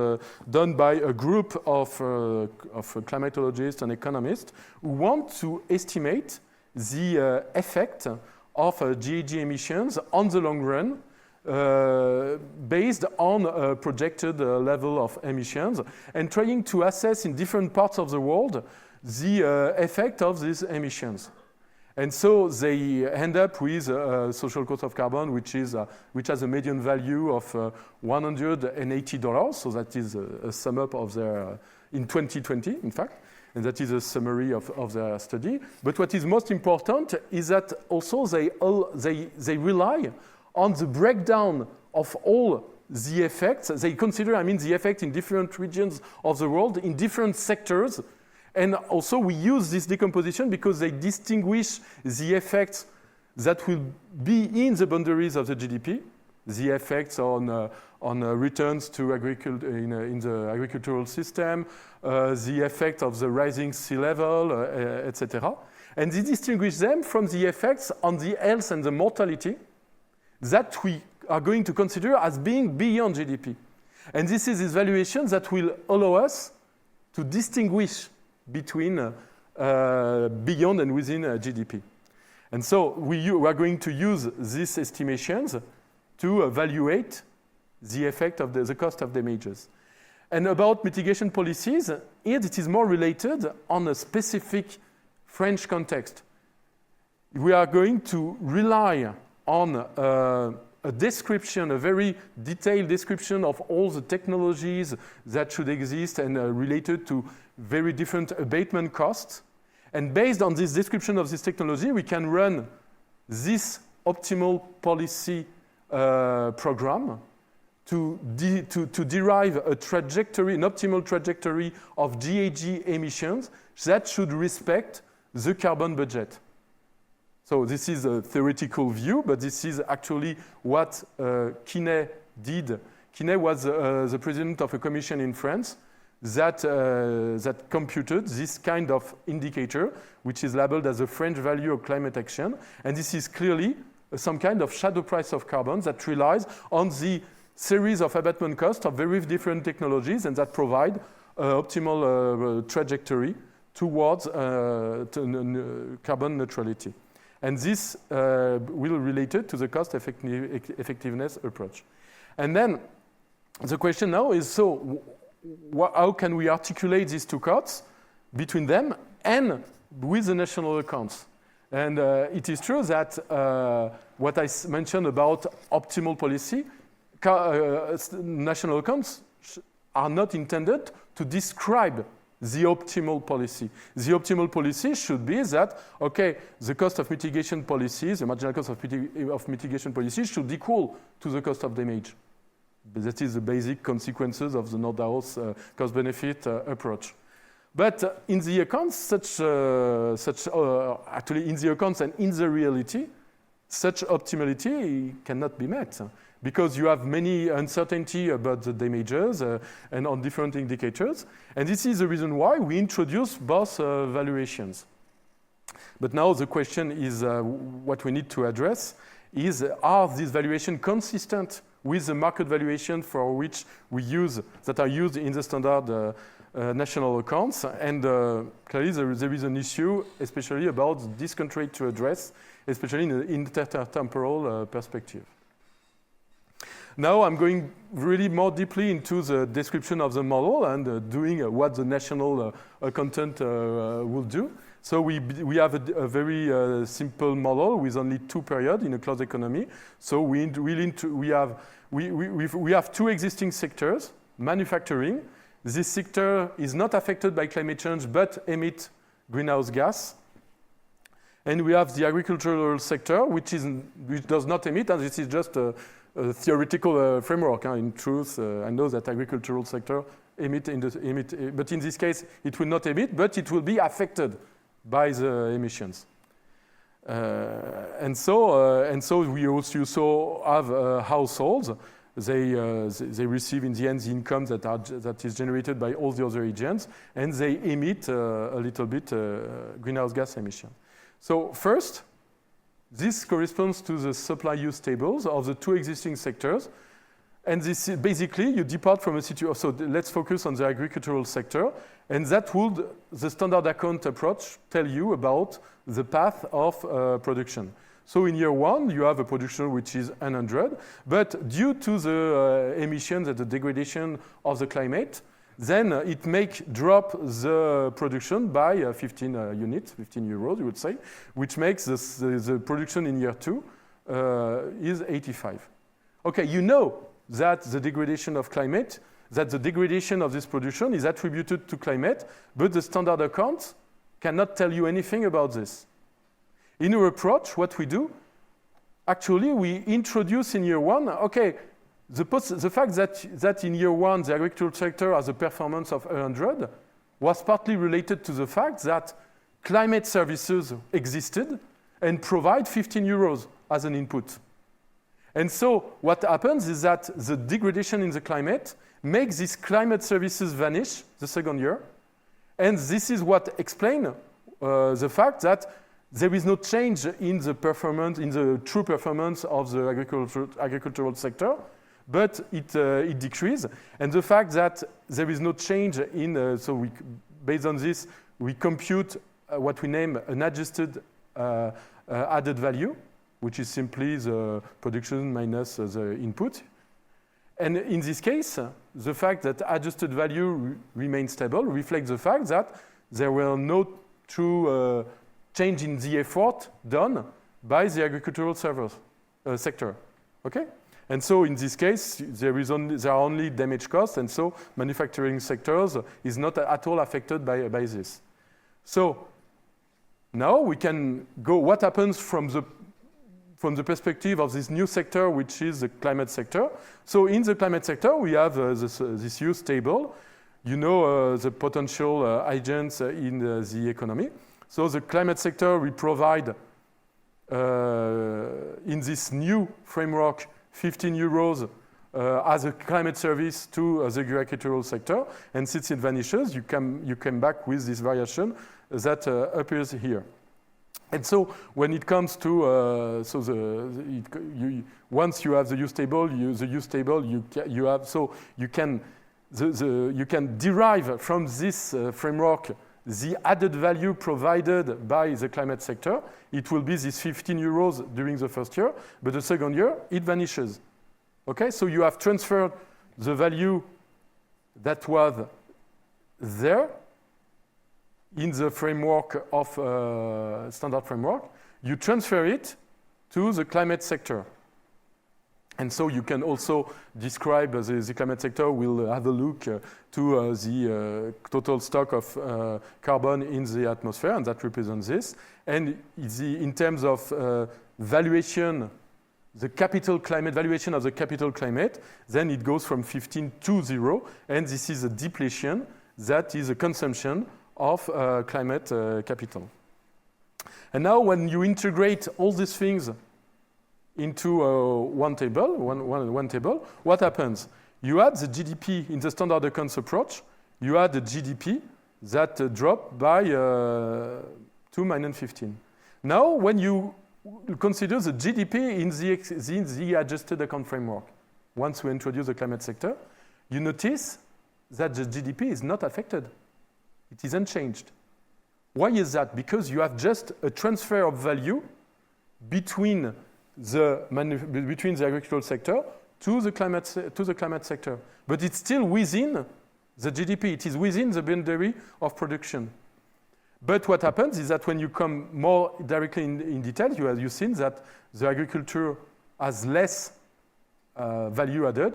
done by a group of climatologists and economists who want to estimate the effect of GHG emissions on the long run based on a projected level of emissions and trying to assess in different parts of the world the effect of these emissions. And so they end up with social cost of carbon, which has a median value of $180. So that is a sum up of their in 2020, in fact. And that is a summary of their study. But what is most important is that also they rely on the breakdown of all the effects. They consider, the effect in different regions of the world, in different sectors. And also we use this decomposition because they distinguish the effects that will be in the boundaries of the GDP, the effects on returns to in the agricultural system, the effect of the rising sea level, etc. And they distinguish them from the effects on the health and the mortality that we are going to consider as being beyond GDP. And this is this valuation that will allow us to distinguish between beyond and within GDP. And so we are going to use these estimations to evaluate the effect of the cost of damages. And about mitigation policies, here it is more related on a specific French context. We are going to rely on a description, a very detailed description of all the technologies that should exist and related to very different abatement costs. And based on this description of this technology, we can run this optimal policy program to derive a trajectory, an optimal trajectory of GHG emissions that should respect the carbon budget. So this is a theoretical view, but this is actually what Quinet did. Quinet was the president of a commission in France that computed this kind of indicator, which is labeled as a French value of climate action. And this is clearly some kind of shadow price of carbon that relies on the series of abatement costs of very different technologies and that provide optimal trajectory towards carbon neutrality. And this will relate it to the cost effectiveness approach. And then the question now is, so how can we articulate these two costs between them and with the national accounts? And it is true that what I mentioned about optimal policy, national accounts are not intended to describe the optimal policy. The optimal policy should be that, okay, the cost of mitigation policies, the marginal cost of mitigation policies should equal to the cost of damage. But that is the basic consequences of the Nordhaus cost-benefit approach. But in the accounts, actually in the accounts and in the reality, such optimality cannot be met because you have many uncertainty about the damages and on different indicators. And this is the reason why we introduce both valuations. But now the question is what we need to address is, are these valuations consistent with the market valuation for which we use, that are used in the standard national accounts? And clearly there is an issue, especially about discount rate to address, especially in the intertemporal perspective. Now I'm going really more deeply into the description of the model and doing what the national accountant will do. So we have a very simple model with only 2 periods in a closed economy. So we have 2 existing sectors, manufacturing. This sector is not affected by climate change but emits greenhouse gas. And we have the agricultural sector, which does not emit, and this is just a theoretical framework. In truth, I know that agricultural sector emit, but in this case, it will not emit, but it will be affected by the emissions. And so we also have households. They receive in the end the income that is generated by all the other agents, and they emit a little bit greenhouse gas emission. So first, this corresponds to the supply-use tables of the 2 existing sectors. And this is basically, you depart from a situation. So let's focus on the agricultural sector. And that would, the standard account approach, tell you about the path of production. So in year 1, you have a production which is 100. But due to the emissions and the degradation of the climate, then it makes drop the production by 15 units, 15 euros, you would say, which makes the production in year 2 is 85. Okay, you know that the degradation of climate, that the degradation of this production is attributed to climate, but the standard account cannot tell you anything about this. In our approach, what we do, actually, we introduce in year 1, okay, the fact that in year 1 the agricultural sector has a performance of 100 was partly related to the fact that climate services existed and provide 15 euros as an input. And so what happens is that the degradation in the climate makes these climate services vanish the second year. And this is what explains the fact that there is no change in the performance, in the true performance of the agricultural sector, but it decreases. And the fact that there is no change in, based on this, we compute what we name an adjusted added value, which is simply the production minus the input. And in this case, the fact that adjusted value remains stable reflects the fact that there were no true change in the effort done by the agricultural sector. Okay? And so in this case, there are only damage costs, and so manufacturing sectors is not at all affected by this. So now we can go what happens from the perspective of this new sector, which is the climate sector. So in the climate sector, we have this use table. You know the potential agents in the economy. So the climate sector, we provide in this new framework 15 euros as a climate service to the agricultural sector. And since it vanishes, you come back with this variation that appears here. And so when it comes to once you have the use table, you can derive from this framework the added value provided by the climate sector. It will be this 15 euros during the first year, but the second year it vanishes. Okay, so you have transferred the value that was there in the framework of standard framework. You transfer it to the climate sector. And so you can also describe the climate sector. We'll have a look to the total stock of carbon in the atmosphere, and that represents this. And in terms of valuation, the capital climate valuation of the capital climate, then it goes from 15 to 0, and this is a depletion that is a consumption of climate capital. And now when you integrate all these things into one table, what happens? You add the GDP in the standard accounts approach, you add the GDP that dropped by 2 minus 15. Now, when you consider the GDP in the adjusted account framework, once we introduce the climate sector, you notice that the GDP is not affected. It is unchanged. Why is that? Because you have just a transfer of value between the agricultural sector to the climate sector. But it's still within the GDP. It is within the boundary of production. But what happens is that when you come more directly in detail, you've seen that the agriculture has less value added,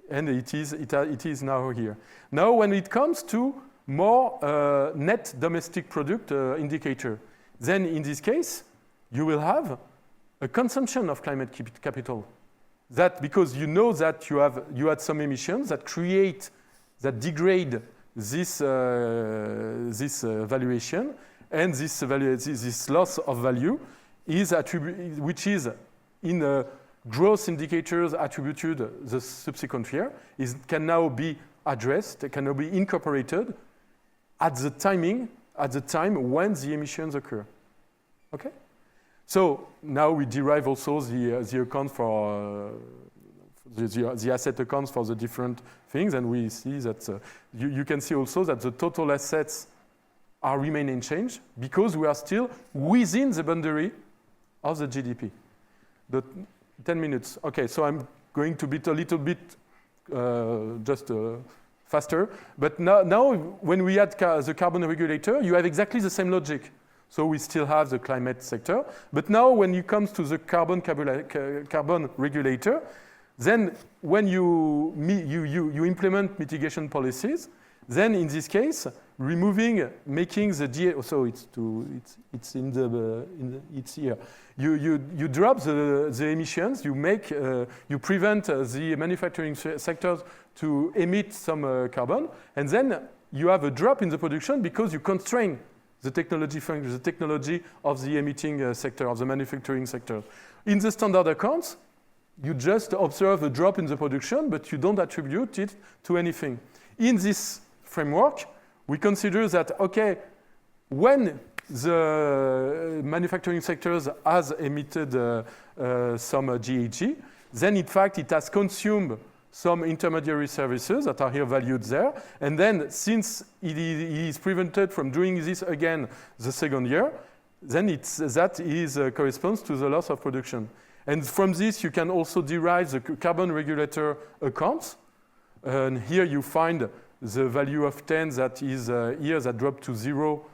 and it is now here. Now, when it comes to more net domestic product indicator, then in this case, you will have a consumption of climate capital. That because you know that you had some emissions that degrade this valuation, and this loss of value which is in growth indicators attributed the subsequent year, can now be addressed, can now be incorporated at the time when the emissions occur. Okay? So now we derive also the account for the asset accounts for the different things, and we see that you can see also that the total assets remain unchanged because we are still within the boundary of the GDP. The 10 minutes. Okay, so I'm going to be a little bit faster. But now when we add the carbon regulator, you have exactly the same logic. So we still have the climate sector. But now when it comes to the carbon regulator, then when you implement mitigation policies, then in this case, making the so it's here. You drop the emissions. You prevent the manufacturing sectors to emit some carbon, and then you have a drop in the production because you constrain the technology of the emitting sector, of the manufacturing sector. In the standard accounts, you just observe a drop in the production, but you don't attribute it to anything. In this framework, we consider that, okay, when the manufacturing sectors has emitted some GHG, then in fact it has consumed some intermediary services that are here valued there. And then since he is prevented from doing this again the second year, then corresponds to the loss of production. And from this, you can also derive the carbon regulator account. And here you find the value of 10 that is here that dropped to 0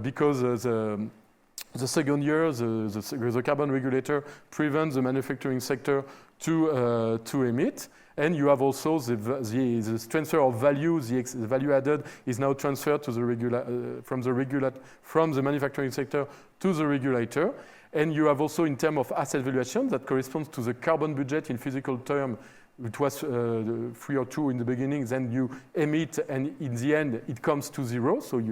because the second year, the carbon regulator prevents the manufacturing sector to emit. And you have also the transfer of value. The value added is now transferred to from the manufacturing sector to the regulator. And you have also, in terms of asset valuation, that corresponds to the carbon budget in physical term. It was 3 or 2 in the beginning. Then you emit, and in the end, it comes to 0. So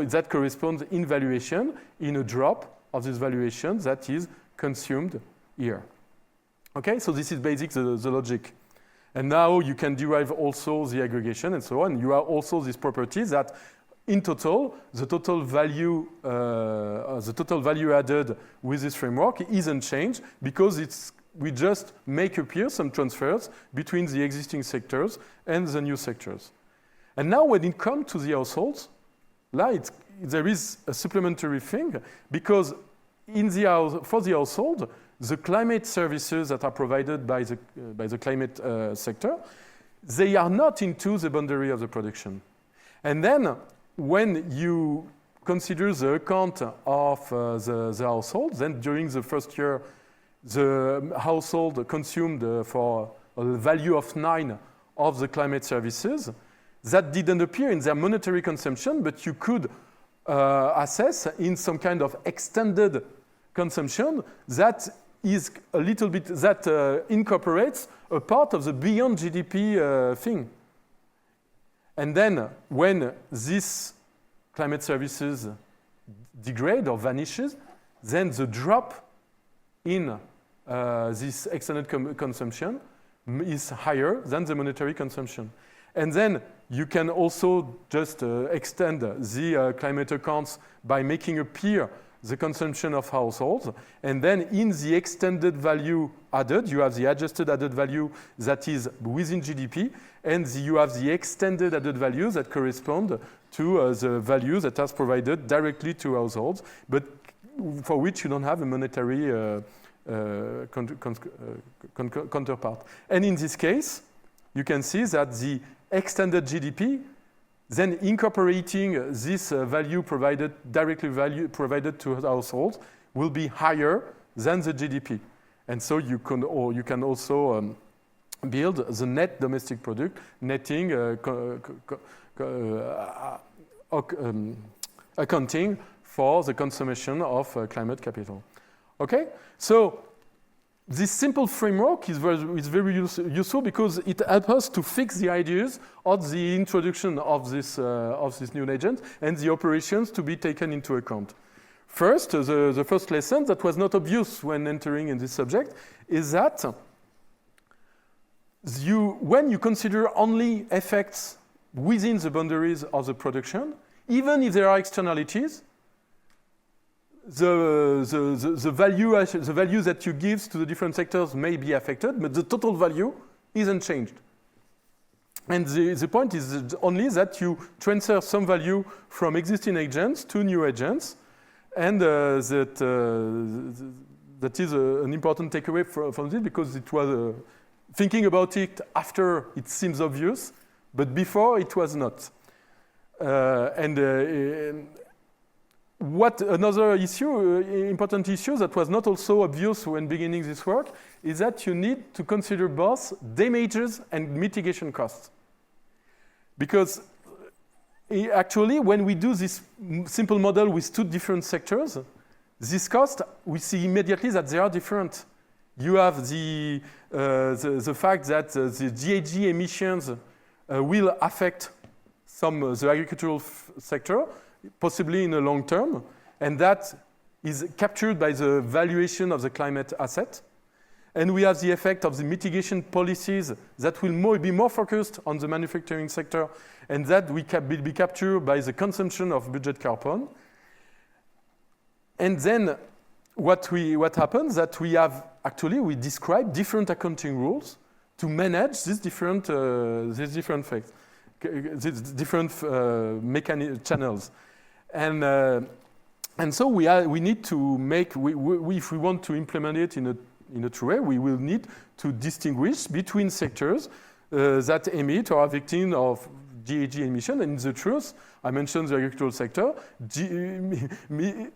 that corresponds in valuation in a drop of this valuation that is consumed here. Okay, so this is basic the logic. And now you can derive also the aggregation and so on. You have also these properties that in total, the total value added with this framework isn't changed because we just make appear some transfers between the existing sectors and the new sectors. And now when it comes to the households, there is a supplementary thing because for the household, the climate services that are provided by the climate sector, they are not into the boundary of the production. And then when you consider the account of the household, then during the first year, the household consumed for a value of 9 of the climate services. That didn't appear in their monetary consumption, but you could assess in some kind of extended consumption that is a little bit, that incorporates a part of the beyond GDP thing. And then when these climate services degrade or vanishes, then the drop in this extended consumption is higher than the monetary consumption. And then you can also just extend the climate accounts by making appear the consumption of households. And then in the extended value added, you have the adjusted added value that is within GDP, and you have the extended added value that correspond to the values that are provided directly to households, but for which you don't have a monetary counterpart. And in this case, you can see that the extended GDP, then incorporating this value provided to households, will be higher than the GDP. And so you can also build the net domestic product, netting, accounting for the consumption of climate capital. Okay, so this simple framework is very useful because it helps us to fix the ideas of the introduction of this new agent and the operations to be taken into account. First, the first lesson that was not obvious when entering in this subject is that when you consider only effects within the boundaries of the production, even if there are externalities, the value that you give to the different sectors may be affected, but the total value isn't changed. And the point is only that you transfer some value from existing agents to new agents, and that is an important takeaway from this because it was thinking about it after it seems obvious, but before it was not. What another important issue that was not also obvious when beginning this work is that you need to consider both damages and mitigation costs. Because actually, when we do this simple model with 2 different sectors, this cost, we see immediately that they are different. You have the fact that the GHG emissions will affect the agricultural sector, possibly in the long term, and that is captured by the valuation of the climate asset. And we have the effect of the mitigation policies that will be more focused on the manufacturing sector, and that will be captured by the consumption of budget carbon. And then what happens that we describe different accounting rules to manage these different facts, these different channels, and so we need to make if we want to implement it in a true way, we will need to distinguish between sectors that emit or are victims of GHG emission. And in the truth, I mentioned the agricultural sector.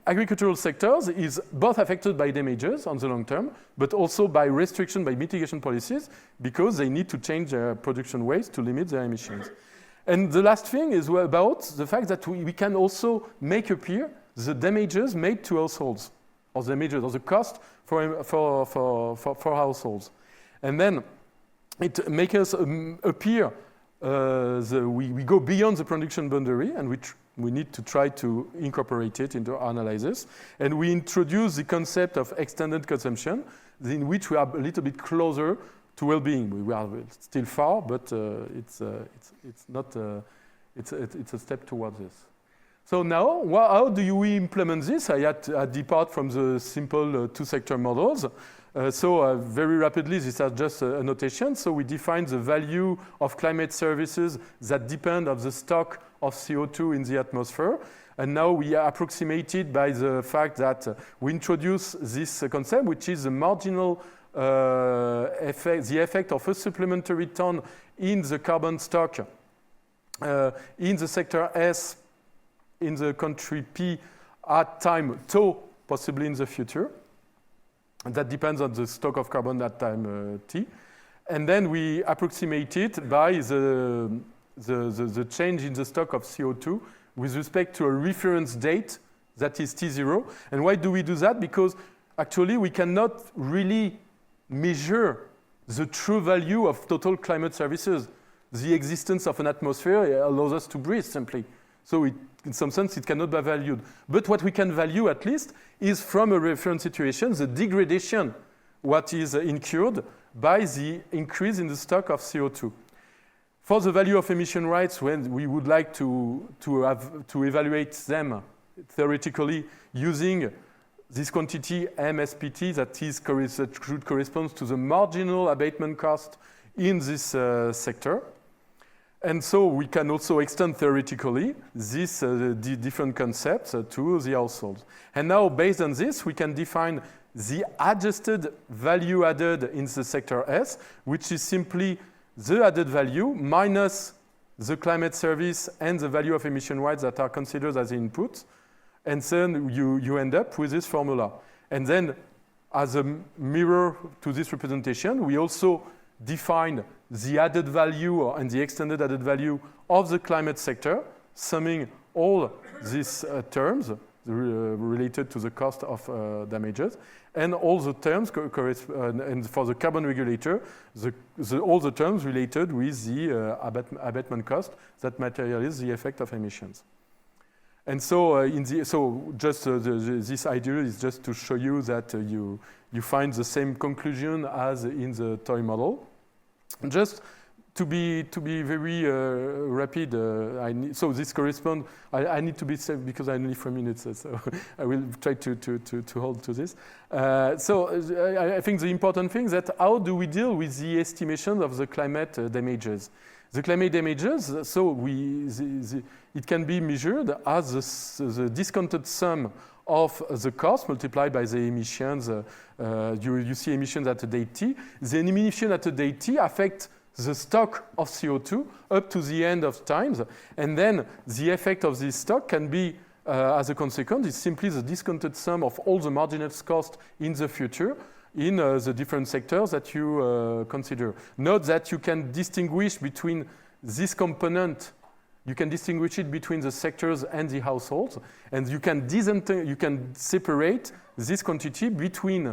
Agricultural sectors is both affected by damages on the long term, but also by restriction, by mitigation policies, because they need to change their production ways to limit their emissions. And the last thing is about the fact that we can also make appear the damages made to households, or the damages, or the cost for households. And then it makes us appear we go beyond the production boundary, and we need to try to incorporate it into our analysis. And we introduce the concept of extended consumption, in which we are a little bit closer to well-being. We are still far, but it's a step towards this. So now, how do we implement this? I depart from the simple two-sector models. Very rapidly, these are just a notation. So we define the value of climate services that depend on the stock of CO2 in the atmosphere. And now we are approximated by the fact that we introduce this concept, which is the marginal effect, the effect of a supplementary ton in the carbon stock in the sector S, in the country P at time tau, possibly in the future. And that depends on the stock of carbon at time t. And then we approximate it by the change in the stock of CO2 with respect to a reference date that is T0. And why do we do that? Because actually we cannot really measure the true value of total climate services. The existence of an atmosphere allows us to breathe simply. So in some sense, it cannot be valued. But what we can value, at least, is from a reference situation, the degradation, what is incurred by the increase in the stock of CO2. For the value of emission rights, when we would like to evaluate them theoretically using this quantity MSPT that should correspond to the marginal abatement cost in this sector. And so we can also extend theoretically these different concepts to the households. And now, based on this, we can define the adjusted value added in the sector S, which is simply the added value minus the climate service and the value of emission rights that are considered as inputs. And then you end up with this formula. And then, as a mirror to this representation, we also define the added value and the extended added value of the climate sector, summing all these terms related to the cost of damages, and all the terms and for the carbon regulator, all the terms related with the abatement cost that materialize the effect of emissions. And so, this idea is just to show you that you find the same conclusion as in the toy model. Just to be very rapid, so this corresponds. I need to be safe because I only 4 minutes, so I will try to hold to this. I think the important thing is that how do we deal with the estimation of the climate damages? The climate damages, it can be measured as the discounted sum of the cost multiplied by the emissions. You see emissions at a date t. The emission at a date t affects the stock of CO2 up to the end of times. And then the effect of this stock can be, as a consequence, is simply the discounted sum of all the marginal costs in the future in the different sectors that you consider. Note that you can distinguish between this component. You can distinguish it between the sectors and the households, and you can separate this quantity between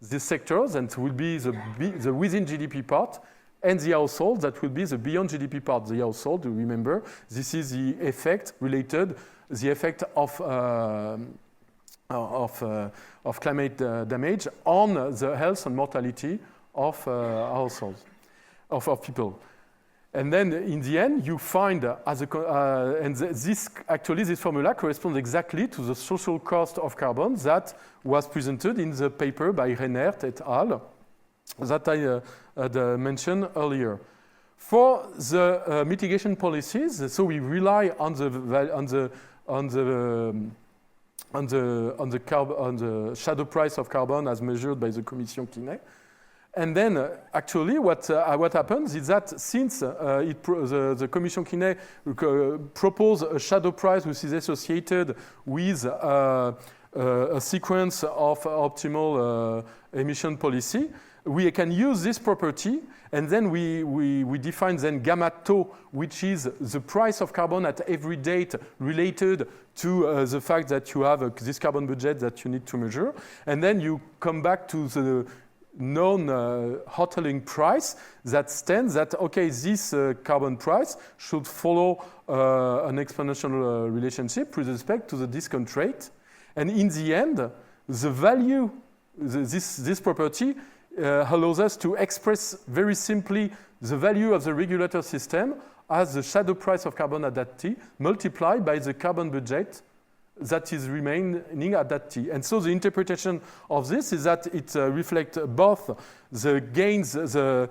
the sectors, and will be the within GDP part, and the household, that will be the beyond GDP part. The household, remember, this is the effect related, the effect of climate damage on the health and mortality of households, of people. And then in the end, you find this formula corresponds exactly to the social cost of carbon that was presented in the paper by Reinert et al. that I had mentioned earlier. For the mitigation policies, so we rely on the shadow price of carbon as measured by the Commission keynote. And then, actually, what happens is that since the Commission keynote proposed a shadow price which is associated with a sequence of optimal emission policy, we can use this property, and then we define then gamma tau, which is the price of carbon at every date related to the fact that you have this carbon budget that you need to measure. And then you come back to the known hoteling price that stands that, okay, this carbon price should follow an exponential relationship with respect to the discount rate. And in the end, the value, this property allows us to express very simply the value of the regulator system as the shadow price of carbon at that T multiplied by the carbon budget that is remaining at that T. And so the interpretation of this is that it reflects both the gains, the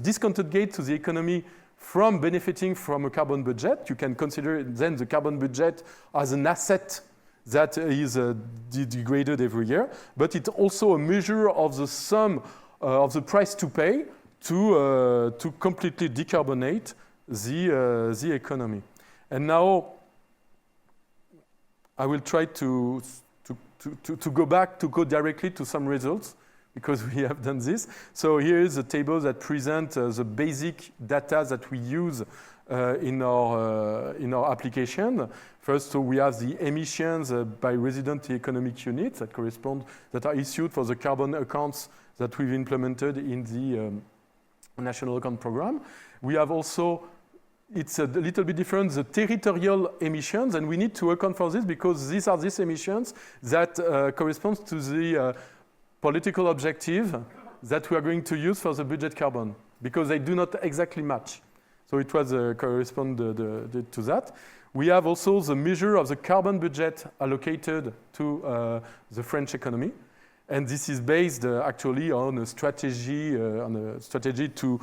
discounted gain to the economy from benefiting from a carbon budget. You can consider then the carbon budget as an asset that is degraded every year, but it's also a measure of the sum of the price to pay to completely decarbonate the economy. And now I will try to go directly to some results because we have done this. So here is a table that presents the basic data that we use in our application. First, so we have the emissions by resident economic units that are issued for the carbon accounts that we've implemented in the National Account Program. We have also, it's a little bit different, the territorial emissions, and we need to account for this because these are these emissions that correspond to the political objective that we are going to use for the budget carbon, because they do not exactly match. So it was corresponded to that. We have also the measure of the carbon budget allocated to the French economy. And this is based actually on a strategy to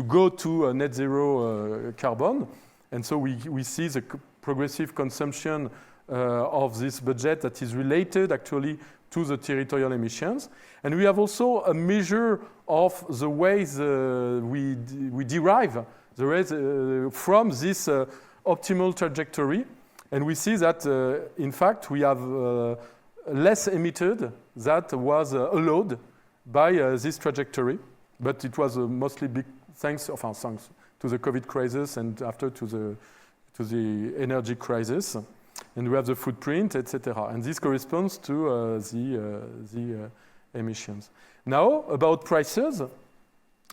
go to a net zero carbon. And so we see the progressive consumption of this budget that is related actually to the territorial emissions. And we have also a measure of the ways we derive the ways from this optimal trajectory. And we see that, in fact, we have less emitted that was allowed by this trajectory. But it was mostly big thanks to the COVID crisis and after to the energy crisis. And we have the footprint, etc. And this corresponds to the emissions. Now, about prices,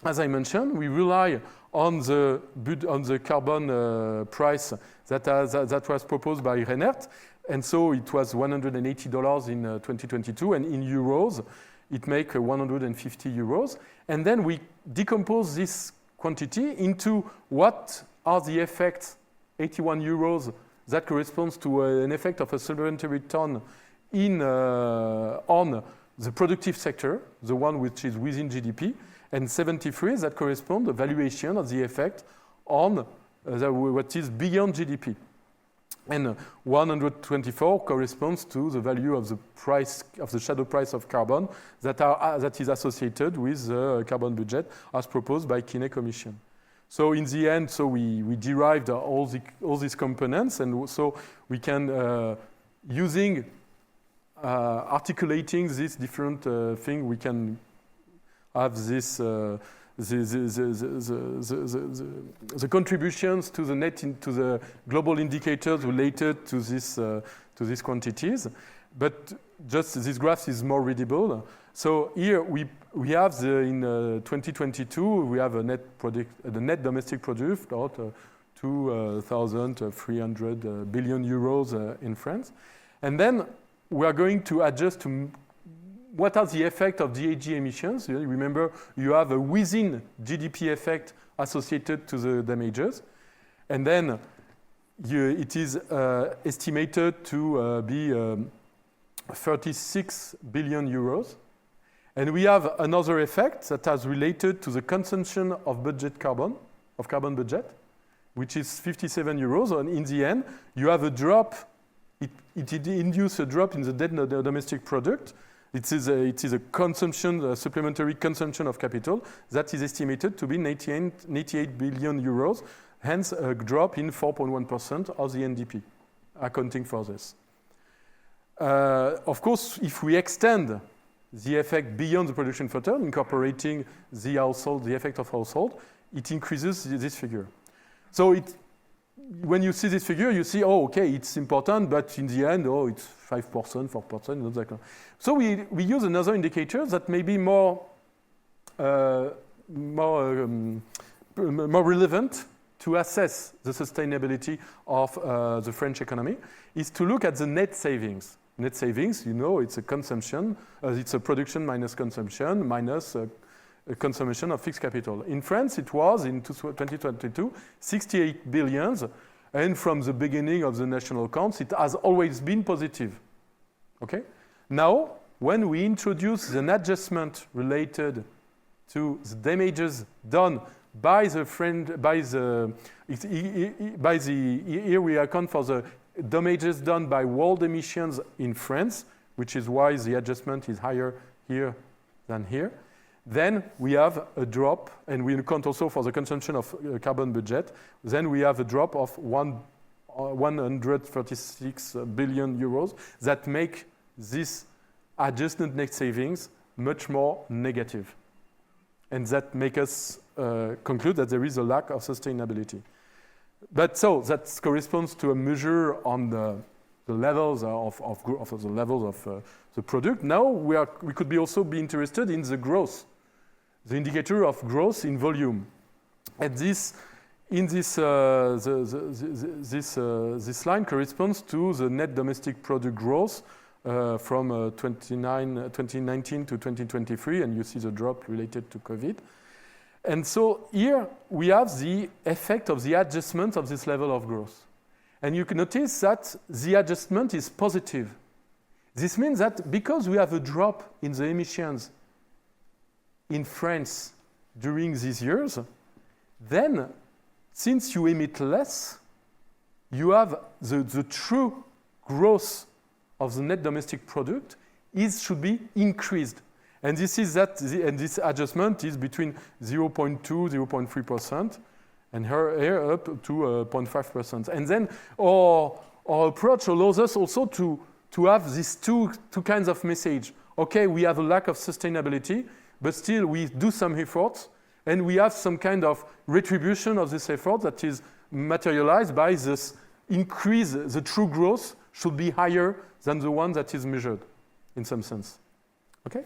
as I mentioned, we rely on the carbon price that was proposed by Reinert. And so it was $180 in 2022, and in euros, it makes 150 euros. And then we decompose this quantity into what are the effects, 81 euros, that corresponds to an effect of a supplementary ton on the productive sector, the one which is within GDP, and 73 that correspond to the valuation of the effect on what is beyond GDP. And 124 corresponds to the value of the price of the shadow price of carbon that is associated with the carbon budget as proposed by Keynote Commission. So in the end, so we derived all these components, and so we can using articulating this different thing, we can have this the contributions to the net to the global indicators related to these quantities. But just this graph is more readable. So here we have in 2022 we have the net domestic product about 2,300 billion euros in France, and then we are going to adjust to what are the effects of GHG emissions. Remember, you have a within GDP effect associated to the damages, and then it is estimated to be 36 billion euros. And we have another effect that has related to the consumption of carbon budget, which is 57 euros. And in the end, you have a drop. It induces a drop in the net domestic product. It is a consumption, a supplementary consumption of capital that is estimated to be 98 billion euros, hence a drop in 4.1% of the NDP, accounting for this. Of course, if we extend the effect beyond the production factor, incorporating the effect of household, it increases this figure. So when you see this figure, you see, oh, okay, it's important, but in the end, oh, it's 5%, 4%, not that kind. So we use another indicator that may be more relevant to assess the sustainability of the French economy, is to look at the net savings. Net savings, you know, it's a consumption, it's a production minus consumption minus a consumption of fixed capital. In France, it was, in 2022, 68 billions, and from the beginning of the national accounts, it has always been positive. Okay? Now, when we introduce an adjustment related to the damages done here we account for the damages done by world emissions in France, which is why the adjustment is higher here than here. Then we have a drop, and we account also for the consumption of carbon budget. Then we have a drop of 136 billion euros that make this adjusted net savings much more negative. And that make us conclude that there is a lack of sustainability. But so that corresponds to a measure on the levels of the product. Now we could also be interested in the growth, the indicator of growth in volume. And this line corresponds to the net domestic product growth from 2019 to 2023, and you see the drop related to COVID. And so here we have the effect of the adjustment of this level of growth. And you can notice that the adjustment is positive. This means that because we have a drop in the emissions in France during these years, then since you emit less, you have the true growth of the net domestic product should be increased. And this adjustment is between 0.2, 0.3%, and here up to 0.5%. And then our approach allows us also to have these two kinds of message. Okay, we have a lack of sustainability, but still we do some efforts, and we have some kind of retribution of this effort that is materialized by this increase. The true growth should be higher than the one that is measured, in some sense. Okay?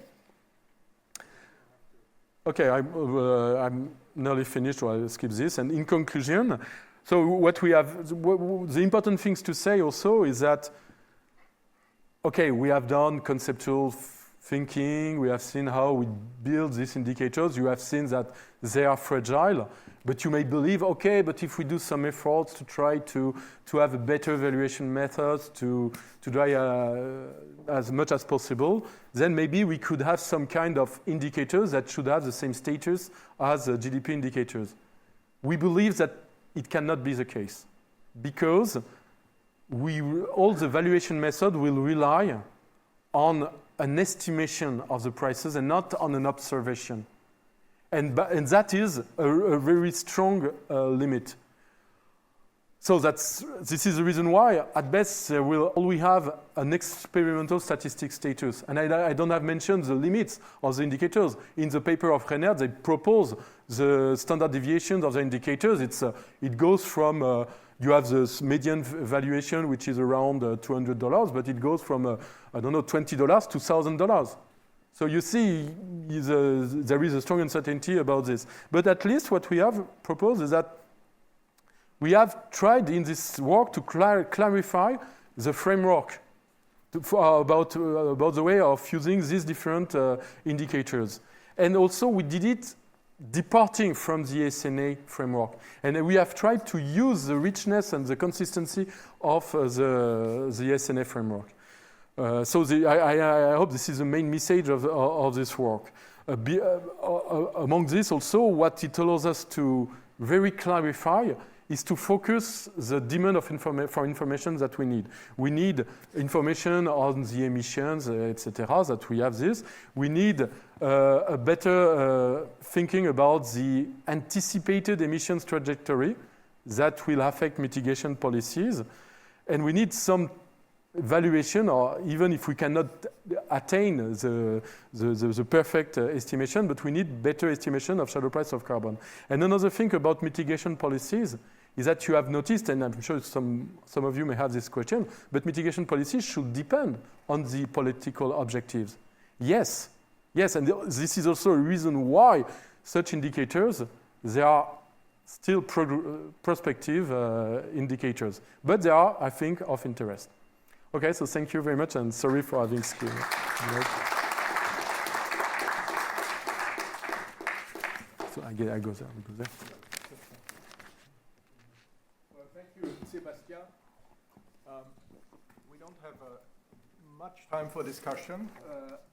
Okay, I'm nearly finished, so I'll skip this. And in conclusion, so what we have, the important things to say also is that, okay, we have done conceptual thinking, we have seen how we build these indicators, you have seen that they are fragile, but you may believe, okay, but if we do some efforts to try to have a better evaluation methods, to try as much as possible, then maybe we could have some kind of indicators that should have the same status as GDP indicators. We believe that it cannot be the case because all the valuation method will rely on an estimation of the prices and not on an observation. And that is a very strong limit. So this is the reason why, at best, we have an experimental statistic status. And I don't have mentioned the limits of the indicators. In the paper of Schreyer, they propose the standard deviations of the indicators. It goes from, you have this median valuation, which is around $200, but it goes from, $20 to $1,000. So you see, there is a strong uncertainty about this. But at least what we have proposed is that we have tried in this work to clarify the framework about the way of using these different indicators. And also we did it departing from the SNA framework. And we have tried to use the richness and the consistency of the SNA framework. I hope this is the main message of this work. Among this also, what it allows us to very clarify is to focus the demand for information that we need. We need information on the emissions, etc., that we have this. We need a better thinking about the anticipated emissions trajectory that will affect mitigation policies. And we need some valuation, or even if we cannot attain the perfect estimation, but we need better estimation of shadow price of carbon. And another thing about mitigation policies is that you have noticed, and I'm sure some of you may have this question, but mitigation policies should depend on the political objectives. Yes, and this is also a reason why such indicators, they are still prospective indicators, but they are, I think, of interest. Okay, so thank you very much, and sorry for having skipped. So I go there. Well, thank you, Sébastien. We don't have much time for discussion,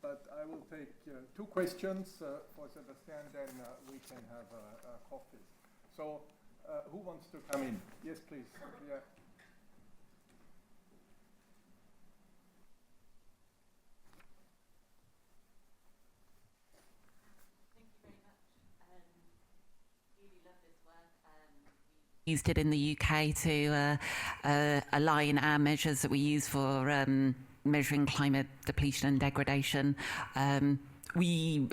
but I will take 2 questions for Sébastien, then we can have a coffee. So, who wants to come in? Yes, please. Yeah. Used it in the UK to align our measures that we use for measuring climate depletion and degradation. We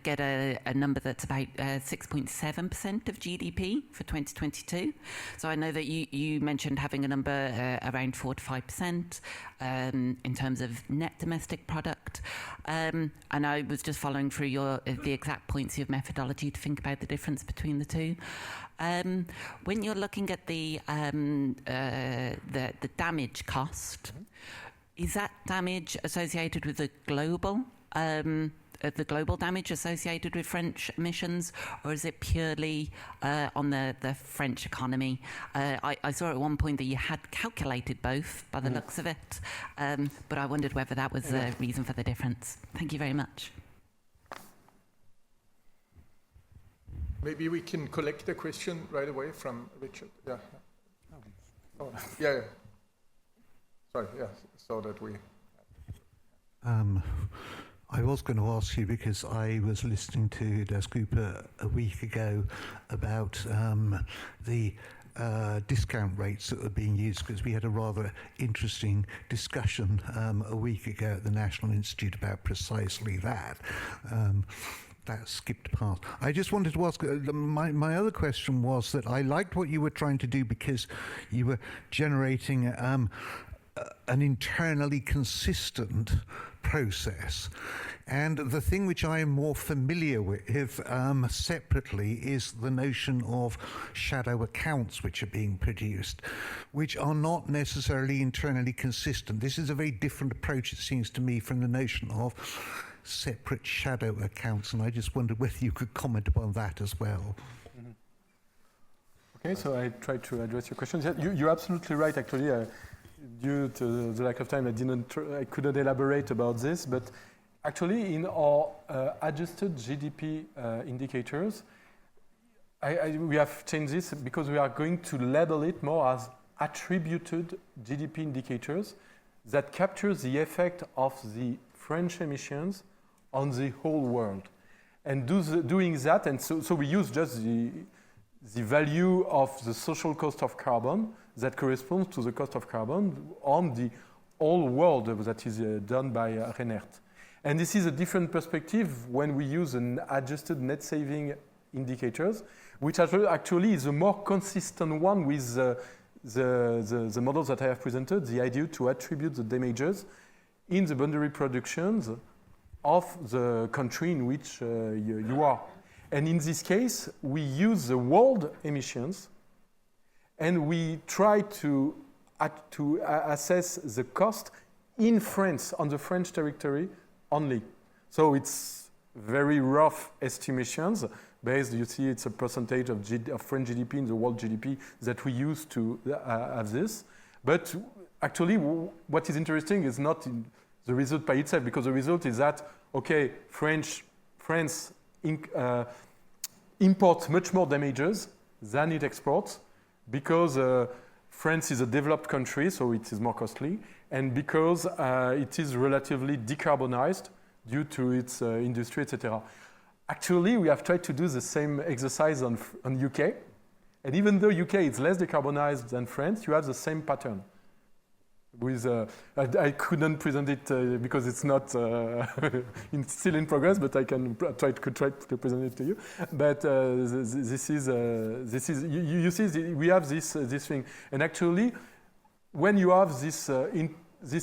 get a number that's about 6.7% of GDP for 2022. So I know that you mentioned having a number around 4 to 5% in terms of net domestic product. And I was just following through the exact points of your methodology to think about the difference between the two. When you're looking at the damage cost, is that damage associated with the global damage associated with French emissions, or is it purely on the French economy? I saw at one point that you had calculated both by the looks of it, but I wondered whether that was the reason for the difference. Thank you very much. Maybe we can collect the question right away from Richard. Yeah. Oh, yeah. Sorry, yeah, so that we... I was going to ask you, because I was listening to Das Cooper a week ago about the discount rates that were being used, because we had a rather interesting discussion a week ago at the National Institute about precisely that. That skipped past. I just wanted to ask, my other question was that I liked what you were trying to do, because you were generating an internally consistent process. And the thing which I am more familiar with separately is the notion of shadow accounts which are being produced, which are not necessarily internally consistent. This is a very different approach, it seems to me, from the notion of separate shadow accounts, and I just wondered whether you could comment upon that as well. Okay, so I tried to address your questions. You're absolutely right, actually. Due to the lack of time, I couldn't elaborate about this, but actually in our adjusted GDP indicators, we have changed this because we are going to label it more as attributed GDP indicators that captures the effect of the French emissions on the whole world. And doing that, and so we use just the value of the social cost of carbon that corresponds to the cost of carbon on the whole world that is done by Reinert. And this is a different perspective when we use an adjusted net saving indicators, which actually is a more consistent one with the models that I have presented, the idea to attribute the damages in the boundary productions of the country in which you are. And in this case, we use the world emissions, and we try to assess the cost in France, on the French territory only. So it's very rough estimations based, you see, it's a percentage of French GDP in the world GDP that we use to have this. But actually, what is interesting is not the result by itself, because the result is that, okay, France imports much more damages than it exports, because France is a developed country, so it is more costly, and because it is relatively decarbonized due to its industry, etc. Actually, we have tried to do the same exercise on UK, and even though UK is less decarbonized than France, you have the same pattern. With I couldn't present it because it's not still in progress, but I can try to present it to you. But this is you see we have this thing, and actually, when you have these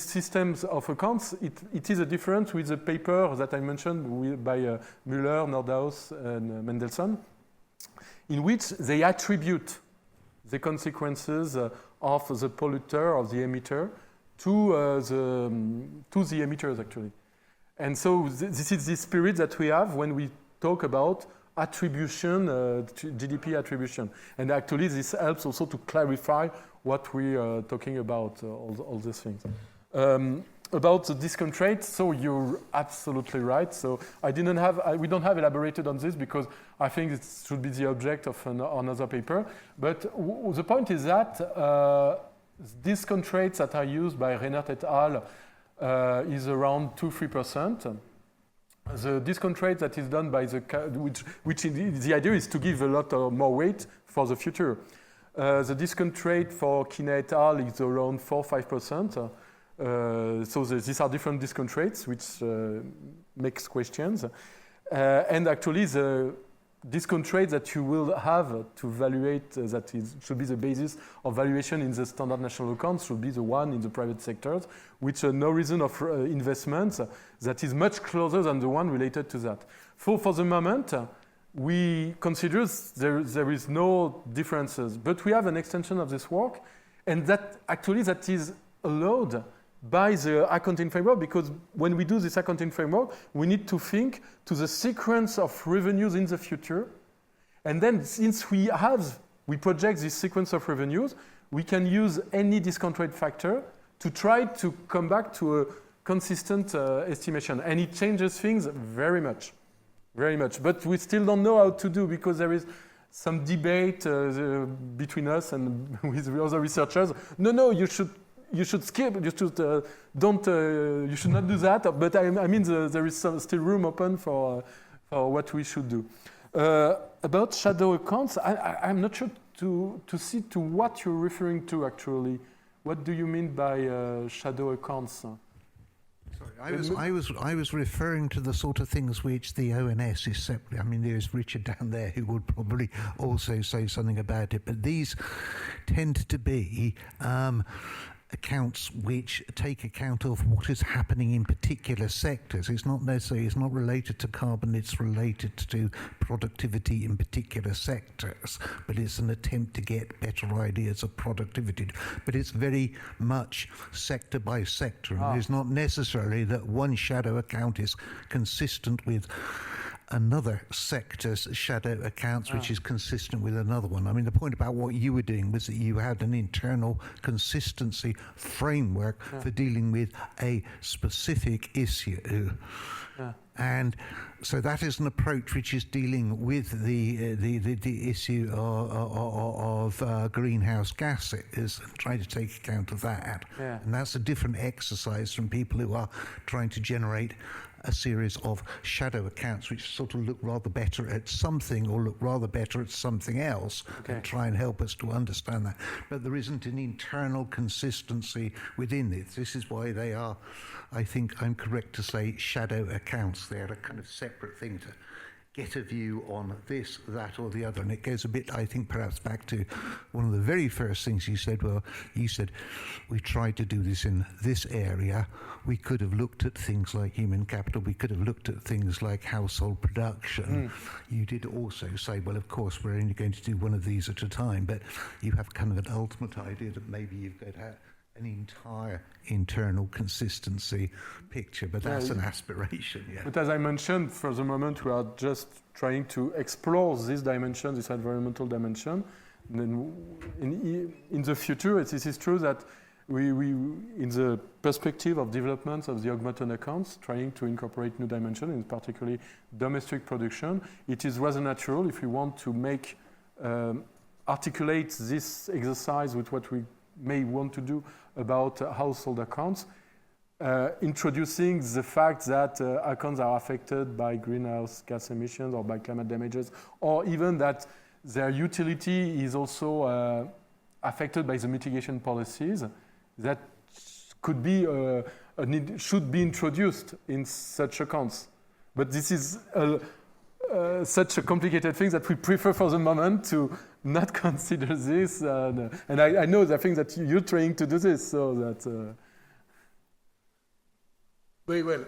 systems of accounts, it is a difference with the paper that I mentioned by Müller, Nordhaus, and Mendelssohn, in which they attribute the consequences of the polluter or the emitter to the emitters, actually. And so this is the spirit that we have when we talk about attribution, GDP attribution. And actually this helps also to clarify what we are talking about, all these things. About the discount rate, so you're absolutely right. So we don't have elaborated on this because I think it should be the object of another paper. But the point is that discount rates that are used by Reinert et al. Is around 2-3%. The discount rate that is done by which the idea is to give a lot more weight for the future. The discount rate for Kina et al. Is around 4-5%. So these are different discount rates, which makes questions. And actually, the discount rate that you will have to evaluate, should be the basis of valuation in the standard national accounts, should be the one in the private sectors, which no reason of investment that is much closer than the one related to that. For the moment, we consider there is no differences, but we have an extension of this work, and that is allowed by the accounting framework, because when we do this accounting framework, we need to think to the sequence of revenues in the future. And then since we project this sequence of revenues, we can use any discount rate factor to try to come back to a consistent estimation. And it changes things very much, very much. But we still don't know how to do, because there is some debate between us and with the other researchers. No, you should skip. You should You should not do that. But I mean, there is still room open for what we should do. About shadow accounts, I'm not sure to see to what you're referring to actually. What do you mean by shadow accounts? Sorry, I was referring to the sort of things which the ONS is separate. I mean, there's Richard down there who would probably also say something about it. But these tend to be accounts which take account of what is happening in particular sectors. It's not related to carbon, it's related to productivity in particular sectors, but it's an attempt to get better ideas of productivity. But it's very much sector by sector, and it's not necessarily that one shadow account is consistent with another sector's shadow accounts, which is consistent with another one. I mean, the point about what you were doing was that you had an internal consistency framework for dealing with a specific issue. And so that is an approach which is dealing with the issue of greenhouse gases, and trying to take account of that. And that's a different exercise from people who are trying to generate a series of shadow accounts which sort of look rather better at something or look rather better at something else, and try and help us to understand that. But there isn't an internal consistency within this. This is why they are, I think I'm correct to say, shadow accounts. They're a kind of separate thing to get a view on this, that, or the other. And it goes a bit, I think, perhaps back to one of the very first things you said. Well, you said, we tried to do this in this area. We could have looked at things like human capital. We could have looked at things like household production. You did also say, well, of course, we're only going to do one of these at a time. But you have kind of an ultimate idea that maybe you've got an entire internal consistency picture, but that's an aspiration. But as I mentioned, for the moment we are just trying to explore this dimension, this environmental dimension. And then in the future, this is true that in the perspective of development of the augmented accounts, trying to incorporate new dimensions, in particularly domestic production, it is rather natural if we want to make articulate this exercise with what we may want to do about household accounts, introducing the fact that accounts are affected by greenhouse gas emissions or by climate damages, or even that their utility is also affected by the mitigation policies that could be should be introduced in such accounts. But this is such a complicated thing that we prefer for the moment to not consider this. And I know the thing that you're trying to do this, so that. Very well.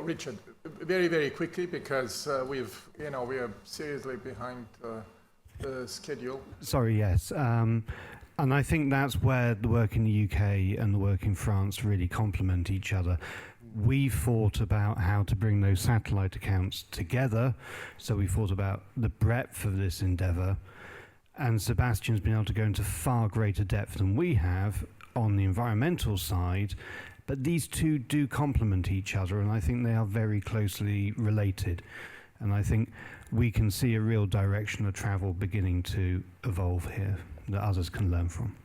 Richard, very, very quickly, because we are seriously behind the schedule. Sorry, yes. And I think that's where the work in the UK and the work in France really complement each other. We thought about how to bring those satellite accounts together, so we thought about the breadth of this endeavour, and Sebastian's been able to go into far greater depth than we have on the environmental side, but these two do complement each other, and I think they are very closely related. And I think we can see a real direction of travel beginning to evolve here that others can learn from.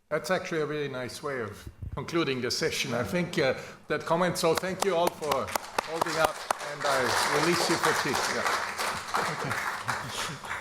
That's actually a really nice way of concluding the session. I think that comment, so thank you all for holding up, and I release you for tea. Yeah. Okay.